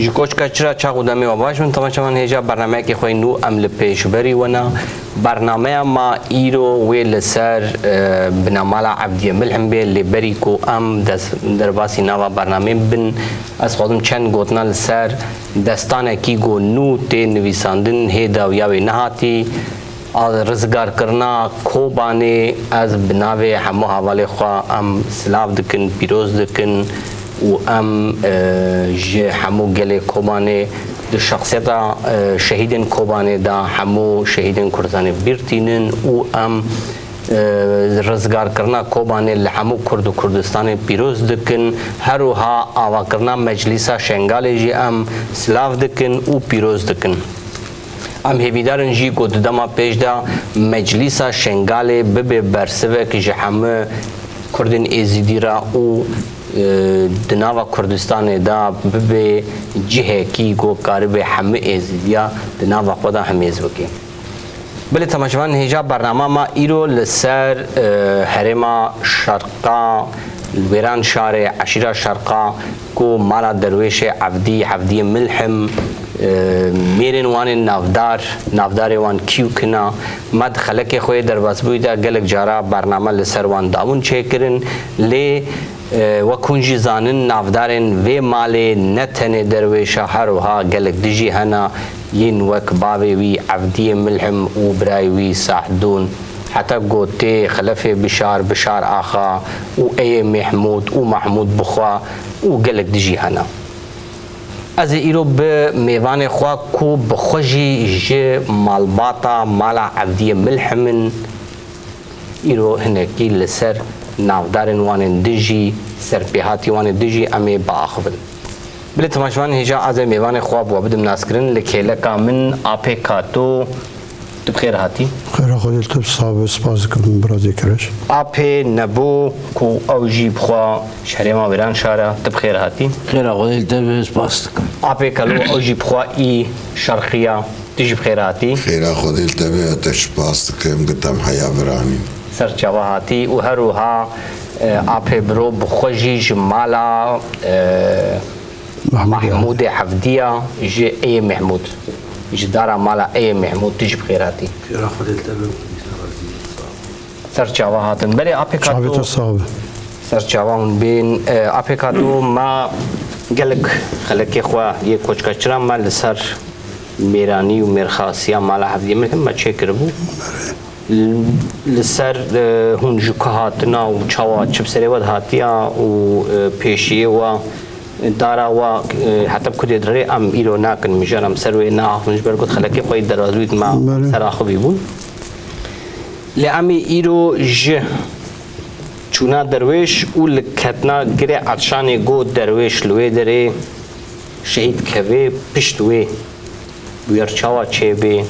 جکوچ کچرا چاقو دمی و باش من تماشامان هجا برنامه که خوی نو عمل پیشبری ونا برنامه ما ایرو ویل سر بنامالا عبدی ملحم بی لبری کو در باسی نوا برنامه بن از خودم چند گوتنا لسر دستانه کی گو نو تی نویساندن هیدا و یاوی نهاتی از رزگار کرنا کوبانه از بناوی همو حواله خواه سلاف دکن پیروز دکن و جه همو گله کوبانه د شخصیتا شهیدن کوبانه دا همو شهیدن کردستان بیرتینن و رزگار کرنا کوبانه لحمو کرد و کردستان پیروز دکن هروها آوا کرنا مجلسا شنگال جی سلاف دکن و پیروز دکن هیویدارن جی کو دما پیش دا مجلسا شنگال ببه برسوه که جه همه کردن ایزیدی را و دناوا کردستان دا به جهه کی گو کارب همه ازیا دناوا خدا همه ازوکی بله تماشاوان هجا برنامه ما ایرو لسر هرما شرقا ویران شار عشیره شرقا کو مالا درویش عبدی ملحم میرن وان نافدار وان کیو کنا مد خلق خوی در باسبوی دا گلک جارا برنامه لسر وان داون چیکرن لی و کنجی زانن نافدارن و مال نتن درویشا هروها گلک دجی هنا ین وک باوی وی عبدی ملحم و برای وی ساحدون حتی گوته خلف بشار آخا و ای محمود و محمود بخوا و گلک دجی هنا از ایرو به میوان خوا کو بخوجی جه مالباتا مالا عبدی ملحمن ایرو هنکی لسر نافدارن وان دجی سرپیهاتی وان دجی امی با آخفل بله تماشوان هجا از میوان خواب و بدم ناسکرن لکیلکا من آپی کاتو تب خیر هاتی؟ خیر خودی تب صاحب سپاس کردن برازی کرش آپی نبو کو اوجی بخوا شهر ما ویران شاره تب خیر هاتی؟ خیر خودی تب سپاس کردن آپی کلو اوجی بخوا ای شرقیه تجی بخیر هاتی؟ خیر خودی تب تشپاس کردن گتم حیا برانی سرچاوه هاتی و هروها آپی برو بخوجی جمالا محمود حفدیه جه ای محمود جدارا مالا ای محمود تجی بخیراتی خیر خودی تب سرچاوه هاتن بلی آپی کاتو سرچاوه بین آپی کاتو ما گلک خلقی خواه یه کچ کچرا ما لسر میرانی و میرخاسیا مالا حفدیه ملکم ما چه کربو لسر هون جوکه هاتنا و چاوا چپ سری ود هاتیا و پیشیه و دارا و حتی کدی دره ام ایرو ناکن میجارم سروی ناخونش برگود خلقی خوی درازوید ما سراخوی بون لیامی ایرو جه چونا درویش او لکتنا گره عطشان گو درویش لوی دره شهید کوی پشتوی بویر چاوا چه بی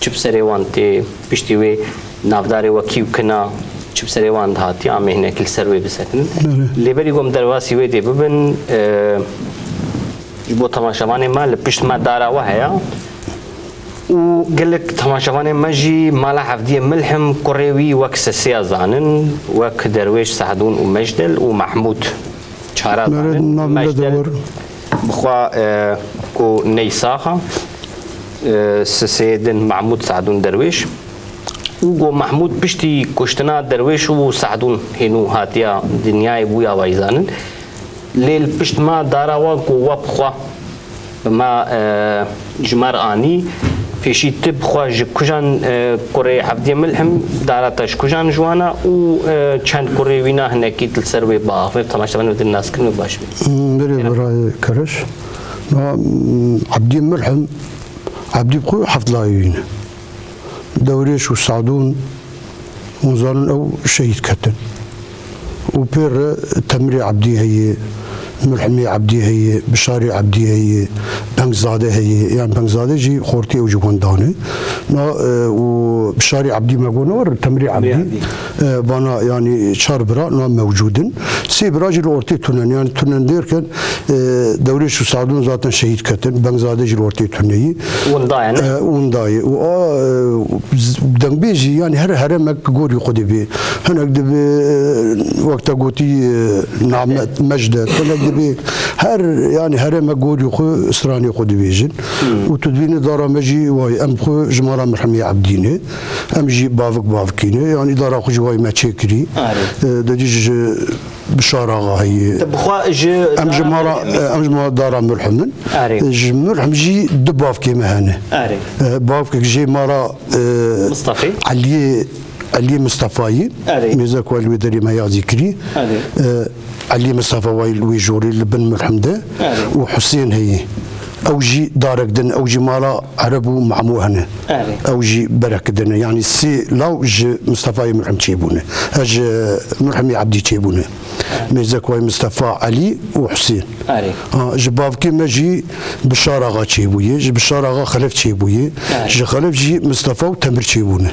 چپ سری وانتی پشتی وی نافدار و کیو کنا چپ سری وان دهاتی آمه هنه کل سروی بسکن لیبری گم درواسی وی دی ببین جبو تماشاوان ما لپشت ما دارا و هیا و گلک تماشاوان ما جی مالا حفدی ملحم قریوی وک سسیا زانن وک درویش سعدون و مجدل و محمود چارا زانن مجدل بخوا کو نیساخا سیدن محمود سعدون درویش و محمود پشتی کشتنا درویش و سعدون هنو هاتیا دنیای بویا وایزانن لیل پشت ما دارا و قوة بخوا بما جمار آنی پیشی تب خوا جکجان کره حفدی ملحم داراتش کجان جوانا و چند کره وینا هنکی تلسر و باقی تماشا بنو دل ناس کنم باش بری برای کرش عبدی ملحم عبدي بقوي حفظلايين دوريش وسعدون ونزالن او شهيد كتن وبير تمري عبدي هي ملحمي عبدي هي بشاري عبدي هي بنگزاده هي يعني بنگزاده جي خورتي او جوانداني نا وبشاري عبدي ماغونور تمري عبدي بانا يعني شار برا نا موجودن سي براجل اورتي تونن يعني تونن دير كان دوري شو سعدون ذاتن شهيد كتن بنگزاده جي اورتي توني ونداي دنگ بيجي يعني هر مك غوري خدي بي هناك دبي وقت قوتي نعمة مجد هناك دبي هر يعني هر مك غوري خو اسراني خدي بيجن وتدبيني دارا مجي واي ام خو جمارة مرحمية عبديني ام جي بافكيني يعني دارا خو جواي ما تشكري دجيج بشارة هي ام جمارة دارا مرحمن مرحم جي دباف كيما هنا بافك جي مارا مصطفى علي مصطفى ميزاك والوي دري ما يذكري علي مصطفى وي جوري لبن مرحمده وحسين هي اوجي دارك دن اوجي مالا عربو معمو هنا اوجي برك دن يعني سي لو مصطفى مرحم تشيبونه اج مرحمي عبدي تشيبونه ميزاك واي مصطفى علي وحسين جباب كيما جي بشارة غا تشيبويه بشارة غا خلف تشيبويه جي خلف جي مصطفى وتمر تشيبونه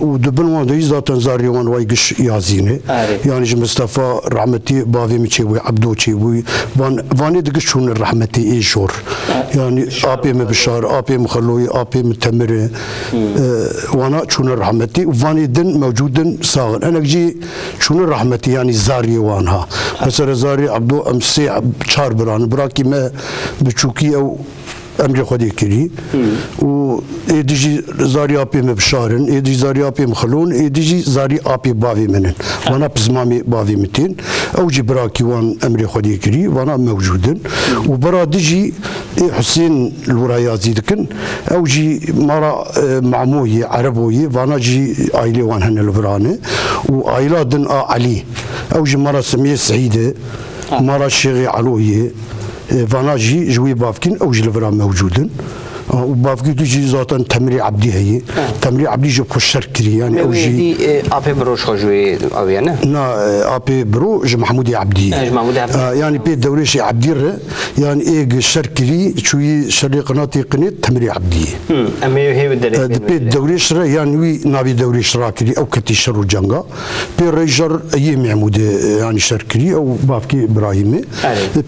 ودبن وان دي ذاتن زاري وان واي قش يازينه يعني جي مصطفى رحمتي بافي متشيبوي عبدو تشيبوي واني دقش شون الرحمتي اي شور يعني ابي مبشار ابي مخلوي ابي متمر وانا شون الرحمتي وفاني دن موجودن صاغن انا جي شون الرحمتي يعني زاري وانها مثلا زاري عبدو امسي شهر بران براكي ما بتشوكي او امري خدي كري و ايديجي زاري ابي مبشارن ايديجي زاري ابي مخلون ايديجي زاري ابي بافي منن وانا بزمامي بافي متين او جي براكي وان امري خدي كري وانا موجودن وبرا ديجي حسين الورايازي دكن او جي مرا معموي عربوي وانا جي عائله وان هن الفرانه وعائله دن علي او جي مرا سميه سعيده مرا الشيخي علويه فانا جي جوي بافكين او جلفرا موجودن وبافكي تجي ذاتا تمري عبدي هي تمري عبدي جو كشر كري يعني او جي ابي برو شو جوي او يعني نا ابي برو ج محمودي عبدي يعني بي دوريش عبدي يعني ايج شركري شوي شري قناتي قنيت تمري عبدي امي هي بي دوريش يعني وي نابي دوريش راكري او كتي شرو جنگا بي ريجر اي محمود يعني شركري او بافكي ابراهيمي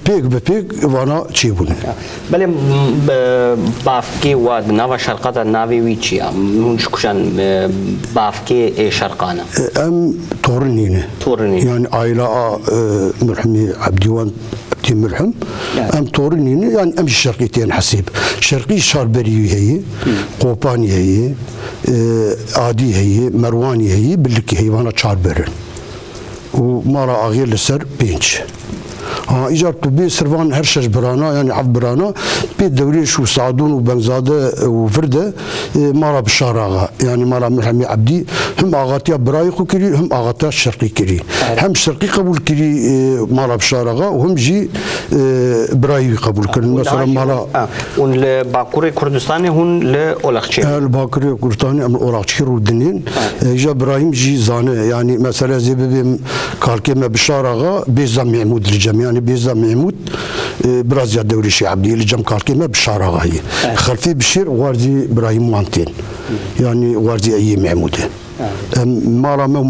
بيك بيك وانا تشيبون بل بافكي واد نافا شرقات نافي ويتشي منش كشان بافكي شرقانا ام تورنينه يعني عائله مرحمي عبديوان عبدي مرحم ام تورنينه يعني ام الشرقيتين حسيب شرقي شاربري هي قوباني هي عادي هي مرواني هي بلكي هي وانا شاربرن ومارا اغير لسر بينش اجارته بي سرفان هرشش برانا يعني عف برانا بي دوريش وسعدون وبنزاده وفرده مارا بشاراغا يعني مارا مرحمي عبدي هم اغاتيا برايخو كري هم اغاتيا الشرقي كري هم شرقي قبول كري مارا بشاراغا وهم جي براي قبول كري مثلا مارا والباكوري كردستاني هون لاولاقشي الباكوري كردستاني ام اولاقشي رودنين جا ابراهيم جي زانه يعني مثلا زي بي كالكيما بشاراغا بيزام محمود الجميع يعني بيزا محمود برازيا دوري شي عبدي اللي جم كاركيما بشارة غاي خلفي بشير واردي ابراهيم وانتين يعني واردي اي محمود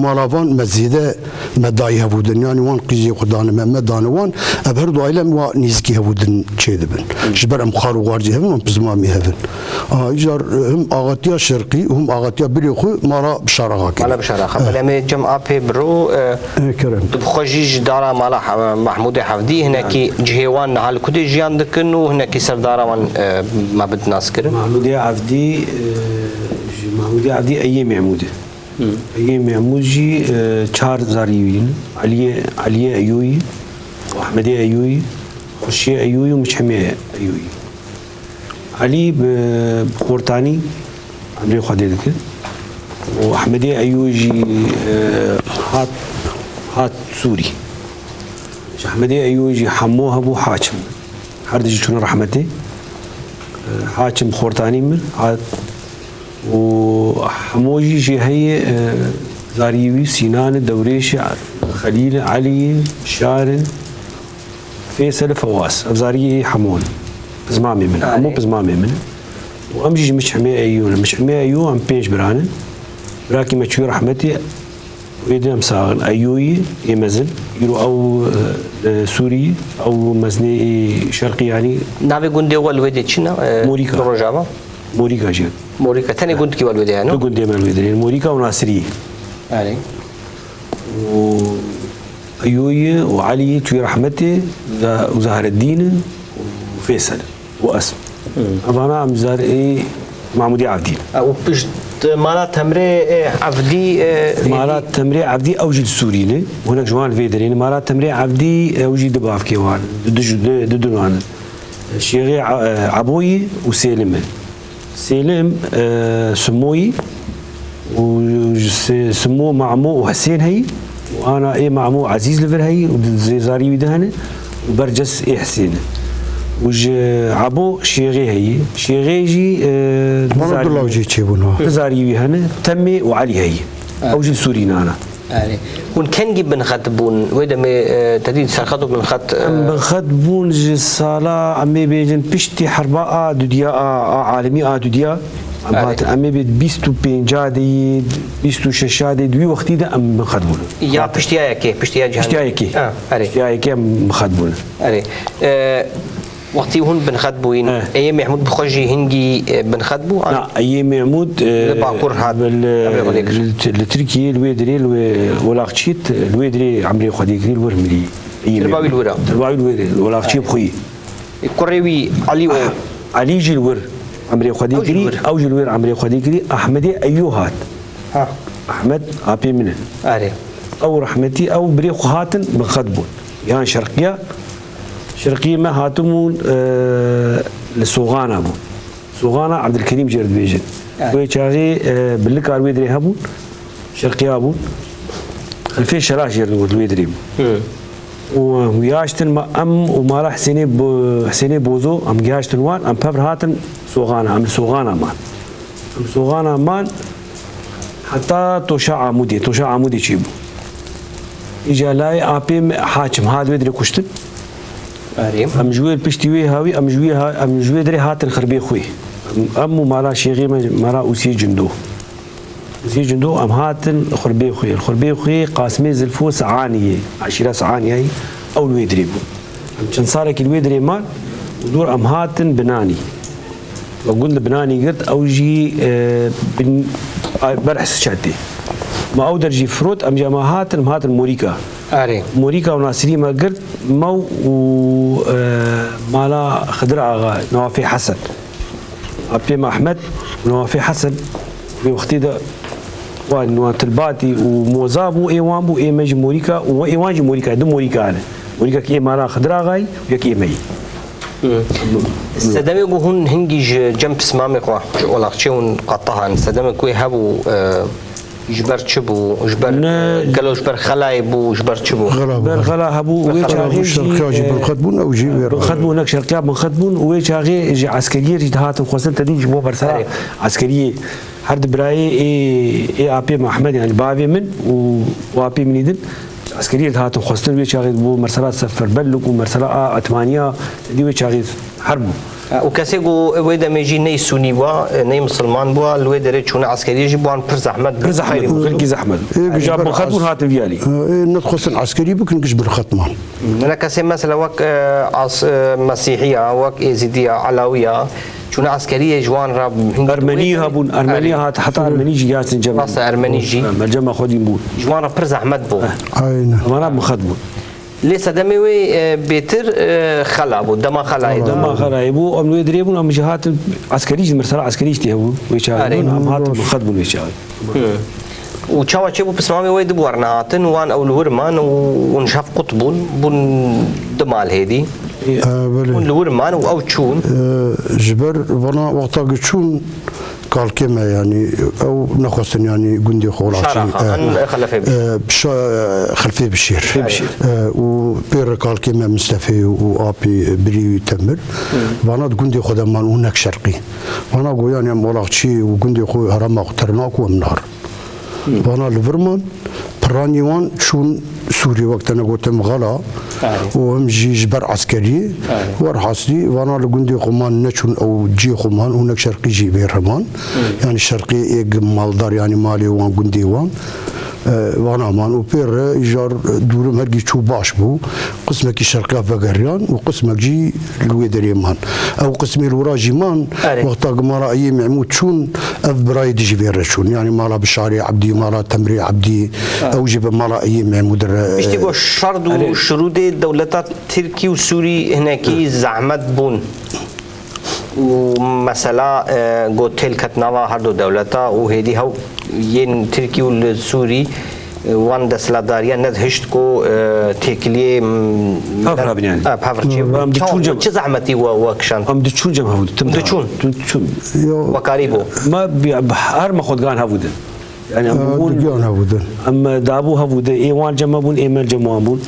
مارافان مزيده مداي هبودن يعني وان قيزي خدان ما دانوان ابهردو ايلم ونيزكي هبودن تشيدبن جبر ام خارو واردي هبن بزمامي هبن ايجار هم اغاتيا شرقي وهم اغاتيا بريخو مارا بشارة غاكي مالا بشارة بلامي جم ابي برو كرم بخوجيج دارا مالا محمود حفدي هناكي جهيوان على كودي جيان دكن وهناكي سردارا وان ما بدنا نذكر محمود عبدي اي محمود اي محمود جي چار زاريوين علي ايوي واحمد ايوي خشي ايوي ومشحمي ايوي علي بخورتاني عمري خدي ذكر واحمد ايوي جي هات سوري احمد ايوي جي حموها ابو حاكم هردجي شنو رحمتي حاكم خورتاني من هات وحموجي جي هي زاريوي سينان دوريش خليل علي شارن فيصل فواس زاري حمون بزمامي من مو بزمامي من وامجي مش حمي ايو ام بيش برانن براكي ما تشوي رحمتي ويدي امساغن ايوي يمزل يرو او سوري او مزني شرقي يعني نابي قندي والويدي تشنا موريكا رجابة موريكا جيل موريكا ثاني قند كي والويدي يعني قندي من الويدي موريكا وناصري علي ايوي وعلي تشوي رحمتي وزهر الدين وفيصل واسم أنا عم زار إيه معمودي عبدي وبشت مالات تمري عبدي مالات تمري عبدي أوجي السوريين وهناك جوان فيدرين مالات تمري عبدي أوجي دباف كيوان ددنوان شيغي عبوي وسالم سالم سموي وسمو معمو وحسين هي وأنا إيه معمو عزيز لفر هي وزاري ودهنه وبرجس إيه حسين وج عبو شيغي هي شيغي جي مرد الله وجي تشيبونها زاري هنا تمي وعلي هي اوجي سورينا انا علي كون كان جيب بن خطبون ويدا تديد سرخطو بن خط بن خطبون جي صالا عمي بيجن بشتي حرباء دوديا عالمي دوديا عمي بيد بيستو بينجادي بيستو ششادي دوي وقتي ده ام بن خطبون يا بشتيا كي بشتيا جهان بشتيا كي بشتيا كي ام خطبون علي وقتي هون بنخدبوين ايام محمود بخوجي هنجي بنخدبو لا ايام محمود باكور هاد التركي الويدري ولاقشيت الويدري عمري خديكري الورملي ترباوي الورا ولاقشيت خوي كوريوي علي جي الور عمري خديكري او جي الور عمري خديكري احمدي ايوهات احمد ابي منه او رحمتي او بريخ هاتن بنخدبون يعني شرقية ما هاتمون لسوغانا بو سوغانا عبد الكريم جرد بيجن ويشاغي بالكار ويدري هبون شرقية بون خلفي شراش جرد ويدري وياشتن ما ام ومالا حسيني بوزو ام جاشتن وان ام بابر هاتن سوغانا ام سوغانا مان حتى توشا عمودي تشيبو اجا لاي ابي حاكم هاد ويدري كشتن ام جوي بشتوي هاوي ام جوي دري هاتن خربي خوي ام مالا شيغي مالا اوسي جندو ام هاتن خربي خوي قاسمي زلفو سعانيه عشيره سعانيه هي او الويدري بو كان صارك الويدري مال ودور ام هاتن بناني وقلنا بناني قلت اوجي برحس شاتي ما اودر جي فروت ام جماعات هاتن موريكا موريكا وناصري ما قلت مو مالا خضر اغا نوافي حسن ابي احمد ونوافي حسن في وقتي ده وان تلباتي وموزابو ايوان بو اي مج موريكا وايوان جي موريكا دو موريكا انا موريكا كي مالا خضر اغاي ويكي مي استدامي هون هنجي جنب سمامي قوا ولا تشون قطها استدامي كوي هبو جبر تشبو جبر قالوا جبر خلاي بو جبر تشبو جبر خلا هبو ويشاغي جبر خدبون او جي خدبون هناك شركات من خدبون ويشاغي جي عسكريه جهات خصن تدي جبو برسا عسكريه هرد براي اي ابي محمد يعني بابي من وابي منيدن عسكريه هاتو خصن ويشاغي بو مرسلات سفر بلق ومرسلات 8 دي ويشاغي حربو وكاسيغو ويدا ميجي ني سوني بوا ني مسلمان بوا الويدا ريتشون عسكري جيبوان برز احمد غير احمد جاب خطبون هات ديالي ندخل عسكري بكن جبر ختمان انا كاسي مثلا وك مسيحيه وك يزيديه علاويه شون عسكريه جوان راب ارمنيه هابون ارمنيه هات حتى ارمني جي ياسن جمع راس ارمني جي الجمع خدي بو جوان برز احمد بو اينا انا مخدمون ليس دموي بيتر خلابو دما خلايبو ام يدريبون ام جهات عسكريه مرسله عسكريه تيهو ويشاغلون ام هات مخدمون ويشاغل وشاوا تشبو بسمامي ويد بورناتن وان او الورمان ونشاف قطبون بون دمال هيدي بون الورمان او تشون جبر فانا وقتا تشون قال كما يعني او نخصن يعني قندي خولاتي خلفي بشير وبير قال كما مستفي وابي بري تمر وانا قندي خدمان هناك شرقي وانا قو يعني مولاقشي وقندي خو هرم اخترناك ومنار وانا الفرمان پرانی وان چون سوری وقت نگوتم غلا و هم جبر عسکری ور حاصلی وانا لگندی خمان نچون او جی خمان اونک شرقی جی بیرمان یعنی شرقی یک مالدار یعنی مالی وان گندی وان وانا مان و پیر ایجار دورم هرگی چو باش بو قسمه کی شرقا بگریان و قسمه جی لوی دریمان او قسمی الوراجی مان وقتا قمارا ای معمود چون اف برای دیجی بیرشون یعنی مالا بشاری عبدی مالا تمری عبدی او جب مالا ای معمود اشتباه شرط و شروط دولتات ترکی و سوری هناکی زحمت بون ومثلا قوتيل كتناوا هردو دولتا وهيدي هو ين تركي والسوري وان دسلاداريا ندهشت كو تيكليه افرا يعني افرا چه زحمتي وكشان ام دچون جم هود دچون وقاريبو ما هر ما خدغان هود يعني اما دابو هود ايوان جمابون ايمل جمابون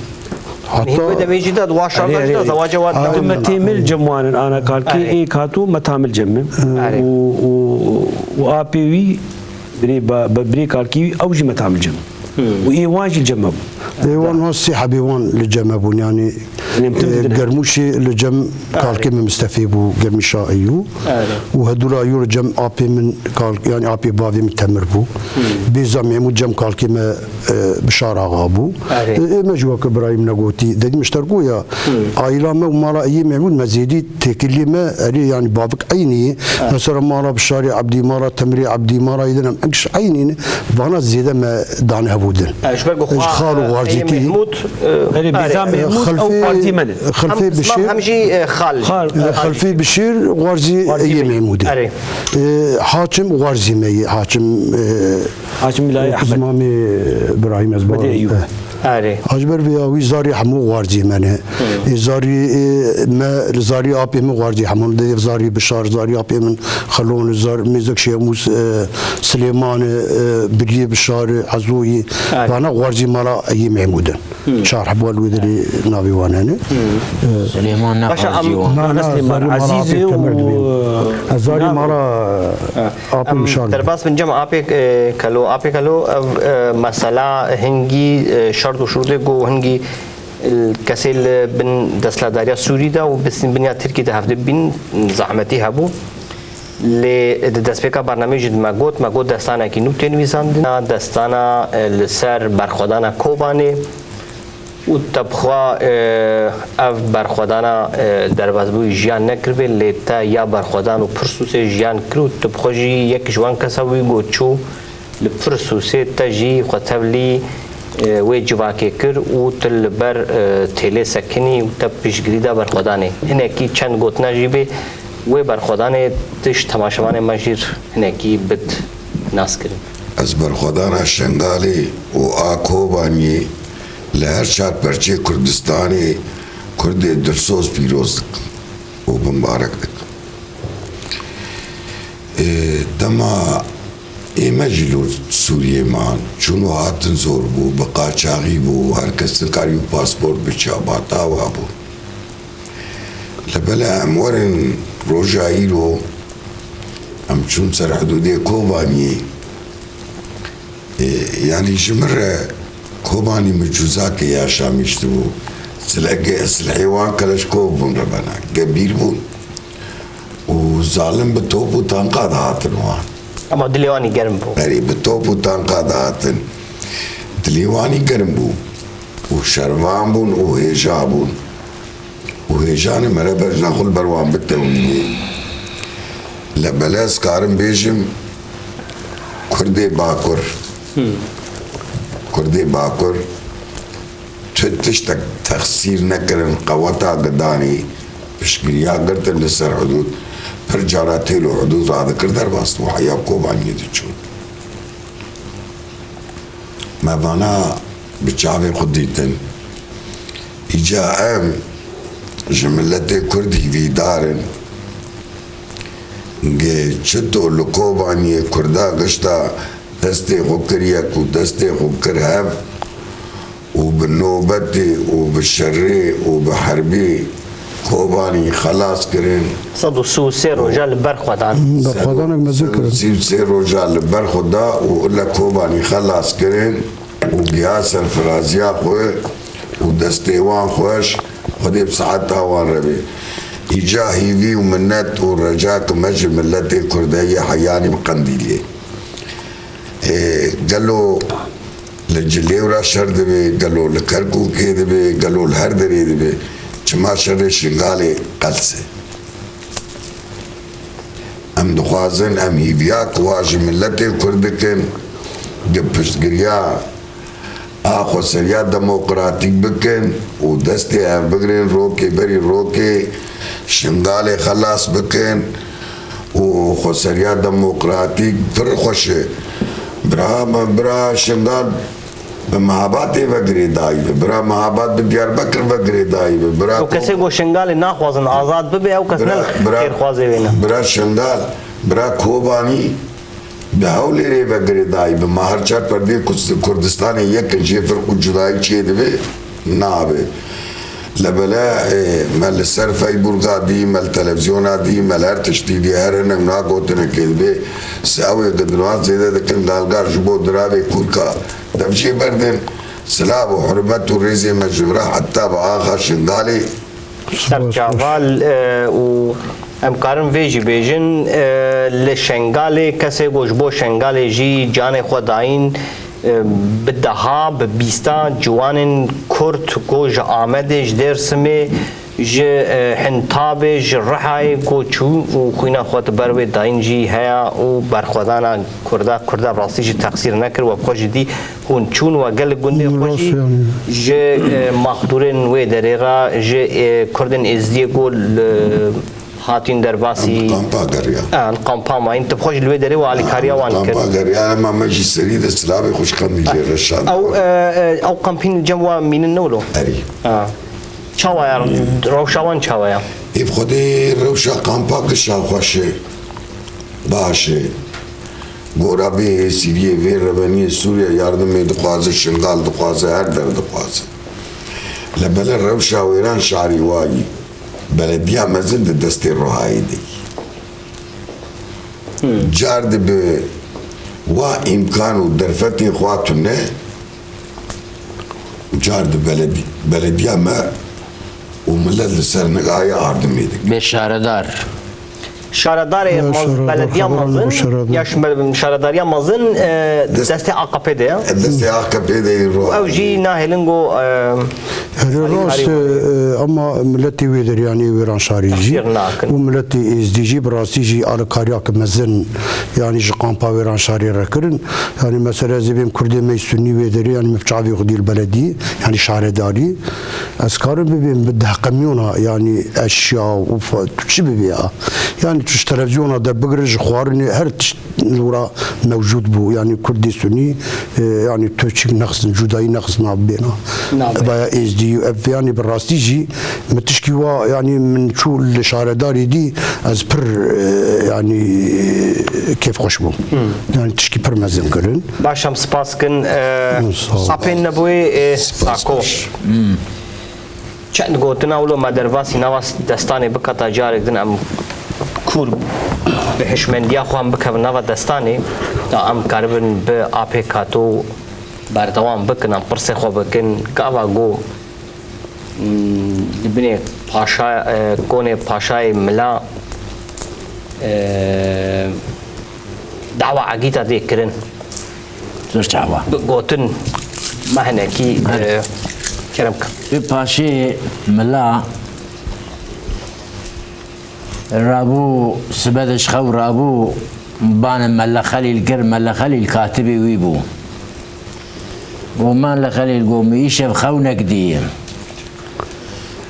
هو ده بيجي ده واشر ده زواج واد ما تيمل جموان انا قال كي اي كاتو ما تعمل جمم و بي وي بري قال كي او جي ما تعمل جمم واي واجي الجمب ايوان هو السيحه بيوان لجمبون يعني قرموشي لجم قال كم مستفيبو قرمشا ايو وهدول ايو لجم ابي من قال يعني ابي بافي متمر بو بيزام يمو جم قال كم بشار غابو مجوا ابراهيم نغوتي ددي مشتركو يا عائله ما مالا اي معمول مزيدي تكلي ما يعني بابك عيني مثلا مالا بشاري عبدي مالا تمري عبدي مالا اذا اكش عيني بانا زياده ما دانها بودن خالو غارزيتي محمود بيزام محمود خلفي بشير همجي خلفي بشير غارزي اي محمود حاكم غارزي مي حاكم ولاية احمد مامي ابراهيم ازبار اجبر بياوي زاري حمو غارزي منه زاري ما زاري ابي مو غارزي حمو زاري بشار زاري ابي من خلون زار ميزك شيموس سليمان بري بشار عزوي وانا غارزي مالا اي محمود شار حبوا الودري نابي وانانه سليمان نسليمان عزيزي زاري مالا ابي مشار درباس من جمع ابي كلو مساله هنگي شرط وشروط جو هنگي الكسل بن دسلاداريا سوري دا وبس بنيا تركي ده هفده بين زحمتي هبو لدستپیکا برنامه مگوت دستانه کی نو تنویساندن دستانه لسر برخودانه کوبانه و تبخوا اف برخودانه در بازبوی جیان نکربه لیتا یا برخودان و پرسوس جیان کرو تبخوا جی یک جوان کساوی گوچو لپرسوسه تا جی خطبلی وی جواکی کر و تل بر تیله سکنی و تب پیشگیری دا برخودانه هنه کی چند گوتنا جیبه وی برخودانه تش تماشاوان مجیر هنه کی بد ناس کرن از برخودانه شنگالی و آکوبانی لهر چار پرچه کردستانی کرد درسوز پیروز دک و بمبارک دک دما ایمجلو سوریه مان چونو هاتن زور بو بقاچاقی بو هر کس کاریو پاسپورت بچاباتا وابو لبلا امورن روجایلو ام چون سر حدودی کوبانی يعني جمرة كوباني مجوزاك يا شامشتو سلقة الحيوان كلاش كوبون ربنا كبير بون وظالم بتوبو تنقاد هاتن وان اما دليواني گرم بو يعني بتوبو تنقاد هاتن دليواني گرم بو وشروان بون وهيجا بون وهيجان مربج ناخل بروان بتوني لبلاس كارم بيجم كردي باكر كردي باكر تشتك تخسير نكرن قوتا قداني بشكريا قرتن لسر حدود برجاراتي له حدود هذا كردر باس وحيا كوباني تشون ما بنا بتشافي قديتن إجاء جملتي كردي في دارن چتو لکوبانی کردا گشتا دسته خوکریک و دسته خوکرهب و بالنوبتی و بالشری و بحربی کوبانی خلاص کرن صدو سو سه رجال برخودان برخودانك مذكر سه رجال برخودا و الا کوبانی خلاص کرن و گیا سرفرازیا خواه و دستیوان خوش خودی بساعتها وان ربي إيجا هيفي ومنت ورجاك مجر ملتي كردية حياني بقنديلية قالوا لجلي ورا شر دبي قالوا لكركو كي دبي قالوا الهردري دبي چما شر شنغالي قلسه ام دخوازن ام هيفياك واج ملتي كردكن جبشت قريا آخو سريا ديمقراطيك بكن ودستي ام بقرين روكي بري روكي شنغالي خلاص بكن وخو سريا ديمقراطيك فرخوش برا شنغال بمهاباتي بقري دايب برا مهابات بديار بكر بقري دايب برا وكسي گو شنغال ناخوازن آزاد ببي او كسنل خير خوازي وينا برا شنغال برا كوباني بهولي ري بقري دايب مهر چار پردي كردستاني يكن شي فرق جدائي چي دبي نابي لبلا مال السرفاي برغادي مال تلفزيونا دي مال هر تشتيدي هر نمنا قوتنا كذبه ساوي قدنوات زيادة دكن دالغار جبو درابي كوركا دمشي بردن سلاب وحرمت وريزي مجبرة حتى بآخر شنغالي سرچاوال و امکارن ویجی بیجن لشنغال کسی گوش بو شنغال جی جان خداین بدها ببیستا جوان کرد گوش آمدش درسمه ج حنطابش رحای کو چو و خوینا خود بروی داین جی هیا و برخودانا کردا براستی جی تقصیر نکر و خوش دی هون چون و گل گنده خوشی ج مخدورن و دریغا ج کردن ازدی گل هاتين درباسي قامبا قريا قامبا ما انت بخوش الويدري وعلي كاريا وان قامبا قريا ما ماشي سريد السلابي خوش قام يجي الرشاد او قامبين جوا من النولو اري چاوایا روشاوان چاوایا ای خودی روشا قامپا قشا خوشه باشه گورابی سیریه وی ربانی سوریا یاردم دخوازه شنغال دخوازه هر در دخوازه لبلا روشا ویران شعری واجی بلدیه مزند دستی روحایی دی جارد به و امکانو درفتی خواتونه جارد بلدیه ما وملل لسر نقايا عرض ميدك بشاردار شاردار بلدية مازن يا شارداريا مازن دستي AKP ده دستي AKP ده او جي ناهلنجو راس اما ملتي ويدر يعني ويران شاريجي وملتي اس دي جي براسي جي على كارياك مزن يعني جي قامبا ويران شاري ركرن يعني مثلا زبيم كردي مي سني ويدر يعني مبچابي خدي البلدي يعني شارداري اسكار ببين بدها قميونه يعني اشياء وشي ببيها يعني تش تلفزيون ده بقرج خوارني هر الورا موجود بو يعني كردي سني يعني توشيك نقص جداي نقص نابينا بايا اس دي اف يعني بالراستي جي متشكيوا يعني من شو الشارداري دي از بر يعني كيف خوشبو يعني تشكي بر مزن كرن باشم سپاس كن ساپين نبوي ساكو چند گوتنا ولو مدرواسی نواس دستاني بكتا جارك دن ام كور بهشمنديا خوام بكو نوا دستاني تا ام كاربن ب آپي كاتو بردوام بكن ام پرسي خو بكن كاوا گو لبني پاشا كوني پاشاي ملا دعوة عقيدة دي كرن زوج دعوة گوتن ما هناكي كرمك باشي ملا رابو سبدش خو رابو بان ملا خليل كر ملا خليل كاتبي ويبو ومان لخليل قوم يشف خونك دي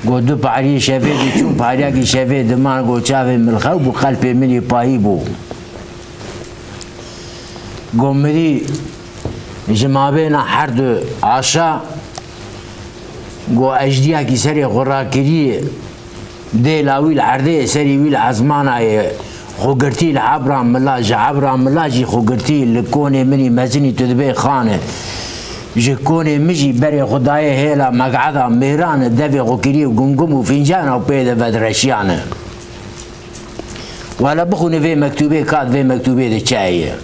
قدو بعري شافي دي شو بعري شافي دمان قو شافي من الخو بقلبي مني بايبو قوم دي جمابينا حرد عشاء قو أجديها كي سري غراكري دي لاوي العردي سري ويل عزمانا خو قرتي العبرام ملاجي عبرام ملاجي خو قرتي لكوني مني مزني تدبي خانه جكوني مجي بري خداي هيلا مقعدة ميران دبي غكري وقمقم وفنجان وبيدا بدرشيانه ولا بخوني في مكتوبه كاد في مكتوبه دي شاية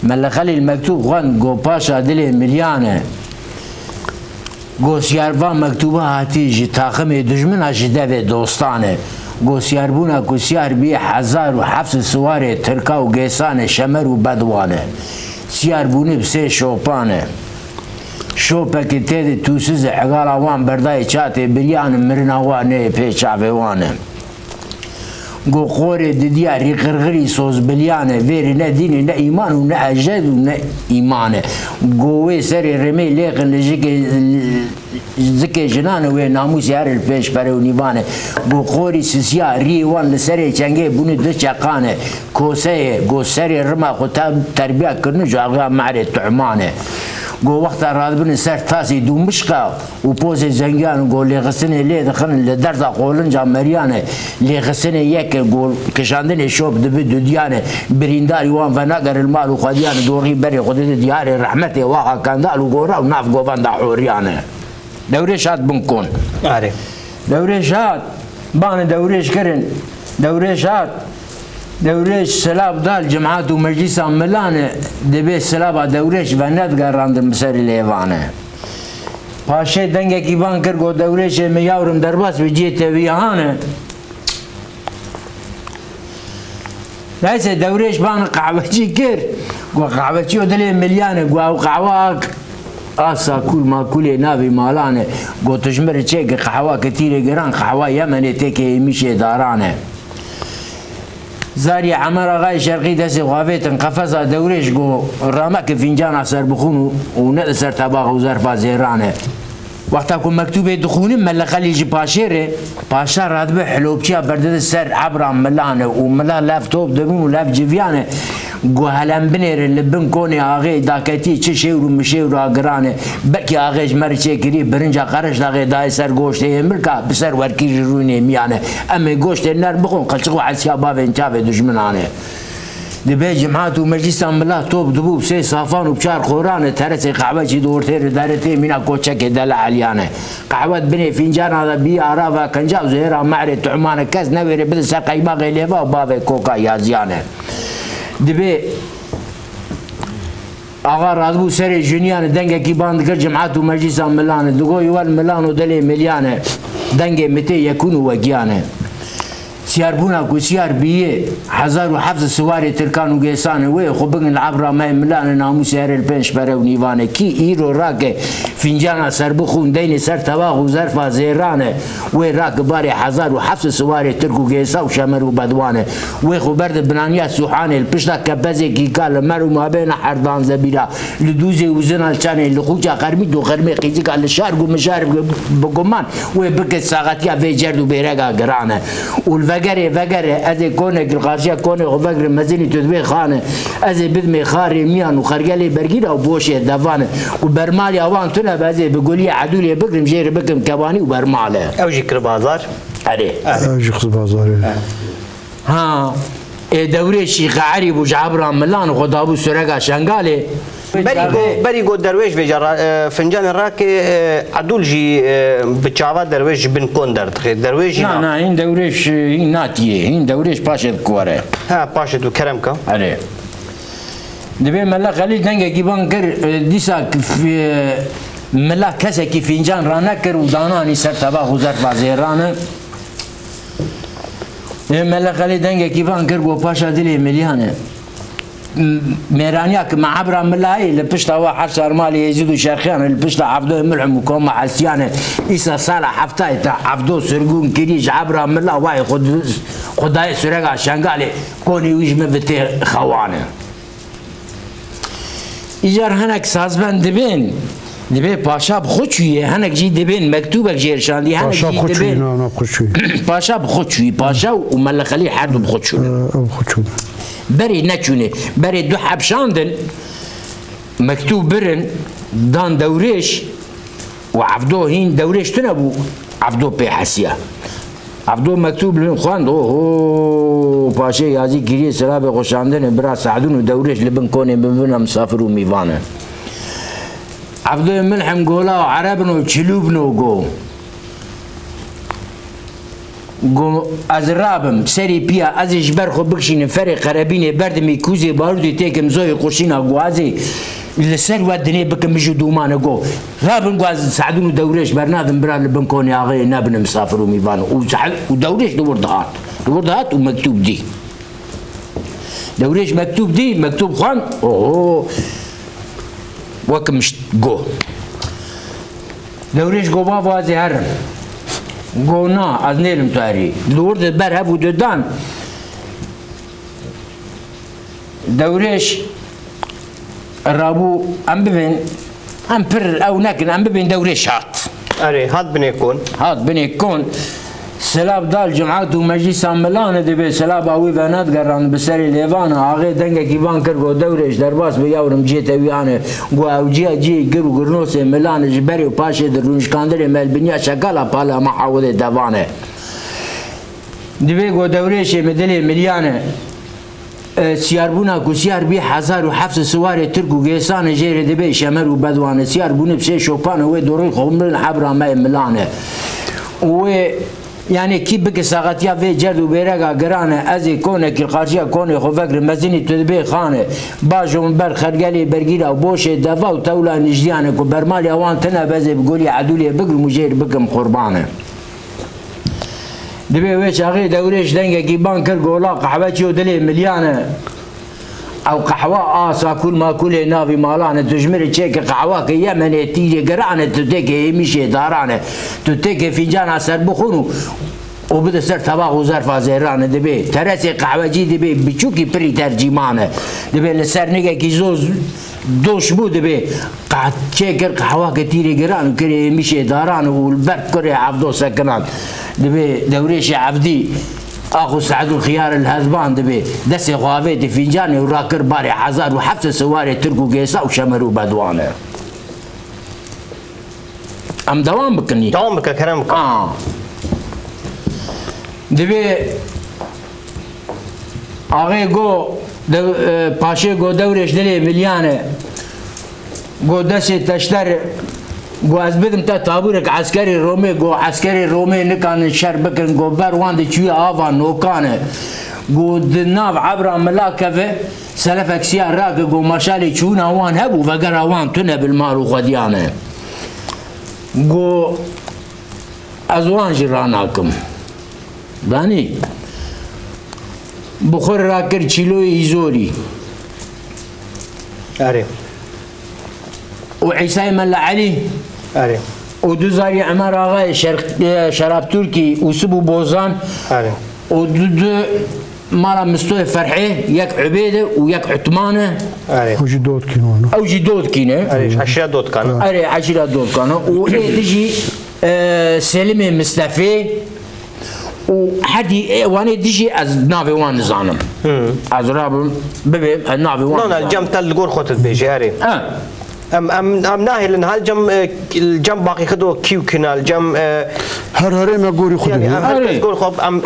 ملخلی المکتوب خوان گو پاشا دل ملیانه گو سیاروان مکتوبه هاتی جی تاخم دجمن هاتی دوه دوستانه گو سیاربونا کو سیار بی 1700 سواره ترکا و گیسانه شمر و بدوانه سیاربونی بسه شوپانه شوپکی تیده توسیز عقال وان بردای چاته بریان مرناوانه پیچاوه وانه گو قوری دیاری غرغری سوز بلیانه ویری نه دینی نه ایمان و نه اجد و نه ایمانه گوی سری رمی لیقن زکی جنانه و ناموس یار الپیش پره و نیوانه گو قوری سسیا ریوان لسری چنگه بونی دو چقانه کوسه گو سری رما خطاب تربیه کرنو جو اغا معری تعمانه گو وقت رادبن سر تاسی دو مشقا و پوز زنگیان گو لیغسنه لی دخلن لدرد قولنجا مریانه لیغسنه یک گو کشاندن شوب دبی دو دیانه برینداری وان فناگر المال و خودیان دوغی بری خودی دیار رحمت واقع کندال و گورا و ناف گو فندا حوریانه دورش هات بنکن دورش هات بان دورش کرن دورش هات دورش سلاب دال جماعات و مجلس ملانه دبی سلاب دورش و ندگر راندن بسری لیوانه پاشه دنگه کی بان کر گو دورش میاورم درباس و جیت ویهانه لیسه دورش بان قعوچی کر گو قعوچی و دلی ملیانه گو قعواک آسا کول ما کولی ناوی مالانه گو تشمر چه که قهوه کتیر گران قهوه یمنه تکه میشه دارانه زاری عمر آقای شرقی دست غافیتن قفصا دورش گو رامک فنجان سر بخون و ند سر طباق و ظرفا زیرانه وقتا که مکتوب دخونیم ملخلی جی پاشیره پاشا رادبه حلوبچیا بردد سر عبران ملانه و ملا لف توب دبون و لف جویانه گو هلم بنیر لبن کنی آقای داکتی چه شیر و مشیر و آگرانه بکی آقایش مرچه کری برنجا قرش داقی دای سر گوشته ملکا بسر ورکی رونی میانه اما گوشته نر بخون قلچق و عسیا باوین چاوه دشمنانه دبی جماعت و مجلس ملا توب دبو سه صافان و بچار خورانه ترس قهوه چی دورتر دارته مینا کوچک دل علیانه قهوه بنی فنجان هذا بی آرا و کنجا و زهرا معری تعمانه کس نویره بده سر قیمه غیلیفه و باوه کوکا یازیانه دبی آقا رادبو سر جنیان دنگه کی باند کر جماعت و مجلس ملانه دگو یوال ملانو دلی ملیانه دنگه متی یکونو وگیانه سیاربونا کو سیار بیه 1700 سواری ترکان و گیسانه وی خو بگن العبرا مای ملانه ناموس هر الپنش بره و نیوانه کی ایرو راک فنجانا سر بخون دین سر طباق و ظرفا زیرانه وی راک باری 1700 سواری ترک و گیسا و شمر و بدوانه وی خو برد بنانیات سوحانه الپشتا کبزه کی کال مرو ما بین حردان زبیرا لدوزه و زنال چانه لخوچا قرمی دو قرمی قیزی کال شارگ و مشارب بگمان وی بکت ساقتیا وی جرد و بیرگا گرانه وگره از کونک القارشیا کونک وگره مزینی تدوی خانه از بدم خاری میان و خرگلی برگیر و بوشه دوانه و برمالی آوان تونه بازی بگولی عدولی بگرم جیر بگرم کبانی و برماله او جکر بازار او جکر بازار ها دوره شیخ عری بو جعبران ملان خدابو سرگا شنگاله بری گو درویش و فنجان راک عدول جی بچاوا درویش بن کن درویش نه این درویش این ناتیه این درویش پاشد کواره ها پاشد و کرم کا آره دبی ملا خلیل دنگه کی بان کر دیسا ملا کسی کی فنجان را نکر و دانانی سر طباق و ظرف زیرانه ملا خلیل دنگه کی بان کر گو پاشا دلی ملیانه ميرانياك مع عبر ملاهي لبشتا واحد صار مالي يزيدوا شرخيان لبشتا عبدو ملعم وكوما عسيانه إيسا صالح حفتاي تا عبدو سرقون كريج عبر ملا واي خداي سرقا شنقالي كوني ويجمه بتي خوانه إيجار هناك سازبان دبين دبي باشا بخوشوية هناك جي دبين مكتوبك جيرشان دي هناك جي دبين باشا بخوشوية باشا وملا خليه حردو بخوشوية بري نچونه بري دو حبشاندن مكتوب برن دان دوريش وعفدو هين دوريش تنبو عفدو بي حسيا عفدو مكتوب لهم خواند اوه باشي يازي كريه سلابي خوشاندن برا سعدون ودوريش لبن كوني ببنا مسافر وميفانه عفدو ملحم قولا وعربن وچلوبن وقو گو از رابم سری پیا از جبر خو بکشین فرق قربین بردمی کوزی بارودی تکم زوی قشینا گوازی لسر ودني بكم بيجوا دومان جو رابن قاز سعدون دوريش برنادم برا لبن كوني اغي نبن مسافر وميفان ودوريش دورت ومكتوب دي دوريش مكتوب دي مكتوب خان اوه وكمش جو دوريش جو بابا زهر قونا از نيلم تاري لورد برهب وددان دوريش الرابو ام ببين ام بر او نكن ام ببين دوريش هات اري هات بنيكون سلاب دال جمعات ومجلس عملان دبي سلاب اوي بنات قران بسري ليفانا اغي دنگا كيبان كرغو دوريش درباس بياورم جيت ويانا غو او جي قرو قرنوس ملان جبري وباشي درونش كاندري مال بنيا شغاله بالا محاوله دفانه دبي غو دوريش مدلي مليانه سياربونا كو سيار بي 1007 سواري تركو جيسان جيري دبي شمر وبدوانه سيار بونه بشي شوبان و دوري خمر حبرا ما ملانه و يعني كي بك ساغتيا في جرد وبيرقا قرانه ازي كونك القارشيه كوني خو فكر مزيني تدبي خانه باجو من بر خرقلي برقيرا وبوشي دفا وتولا نجديانه كو برمالي اوان تنا بزي بقولي عدولي بقر مجير بكم قربانه دبي ويش اغي دوريش دنگا كيبان كرغولا قحوه چيو دلي مليانه او قحوه آسا كل ما كل نافي مالانه تجمر تشيك قحوه كي يمني تيجي قرانه تتكي مشي دارانه تتكي فنجان اثر بخونو وبدا سر طباق وظرف زيرانه دبي ترسي قحوه جي دبي بچوكي بري ترجمانه دبي لسر نگا كي زوز دوش بود دبي قعد تشيكر قحوه كتيري قران كري مشي دارانه والبرد كري عبدو سكنان دبي دوريش عبدي اخو سعد الخيار الهذبان دبي دسي غوافي فنجاني وراكر باري 1007 سواري تركو قيسا وشمرو بدوانه ام دوام بكني دوام بك كلامك دبي اغي جو باشي جو دوريش دلي مليانه جو دسي تشتر گو از بدم تا تابورك عسكري رومي گو عسكري رومي نكان شر بكن گو بروان دي چوي آوا نوكانه گو دناف عبر ملاكفه سلفك سيار راك گو مشالي چون اوان هبو وگر اوان تنه بالمال وغديانه گو ازوان جراناكم داني بخور راكر چيلوي يزوري اري وعيسى ملا علي اري ودوزاري عمر آغاي شراب تركي وسبو بوزان اري ودو مالا مستوى فرحي يك عبيده ويك عثمانه اري وجي دوت كينو او جي دود كينه اري 10 دوت كان اري 10 دود كانوا وتجي سلمي مصطفى وحدي واني ديجي از نافي وان زانم از راب ببي نافي وان لا الجم تل غور خوت بيجي اري ام ناهي لان الجم باقي خدو كيو كنال جم هر ما قوري خدو يعني قول خب ام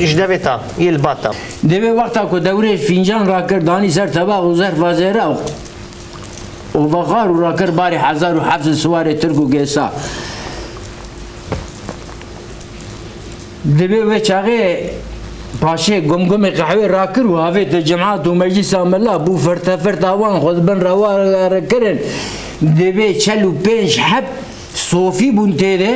جدبتا يلباتا دبي وقتا كو دوري فنجان راكر داني سر تبا وزر وزيرا وفخار راكر باري 1007 سواري تركو قيسا دبي وچاغي باشي قمقم قحوي راكر وهافيت الجماعات ومجلس عملا بو فرت اوان خذ بن روا كرن دبي چلو بينش حب صوفي بنتيده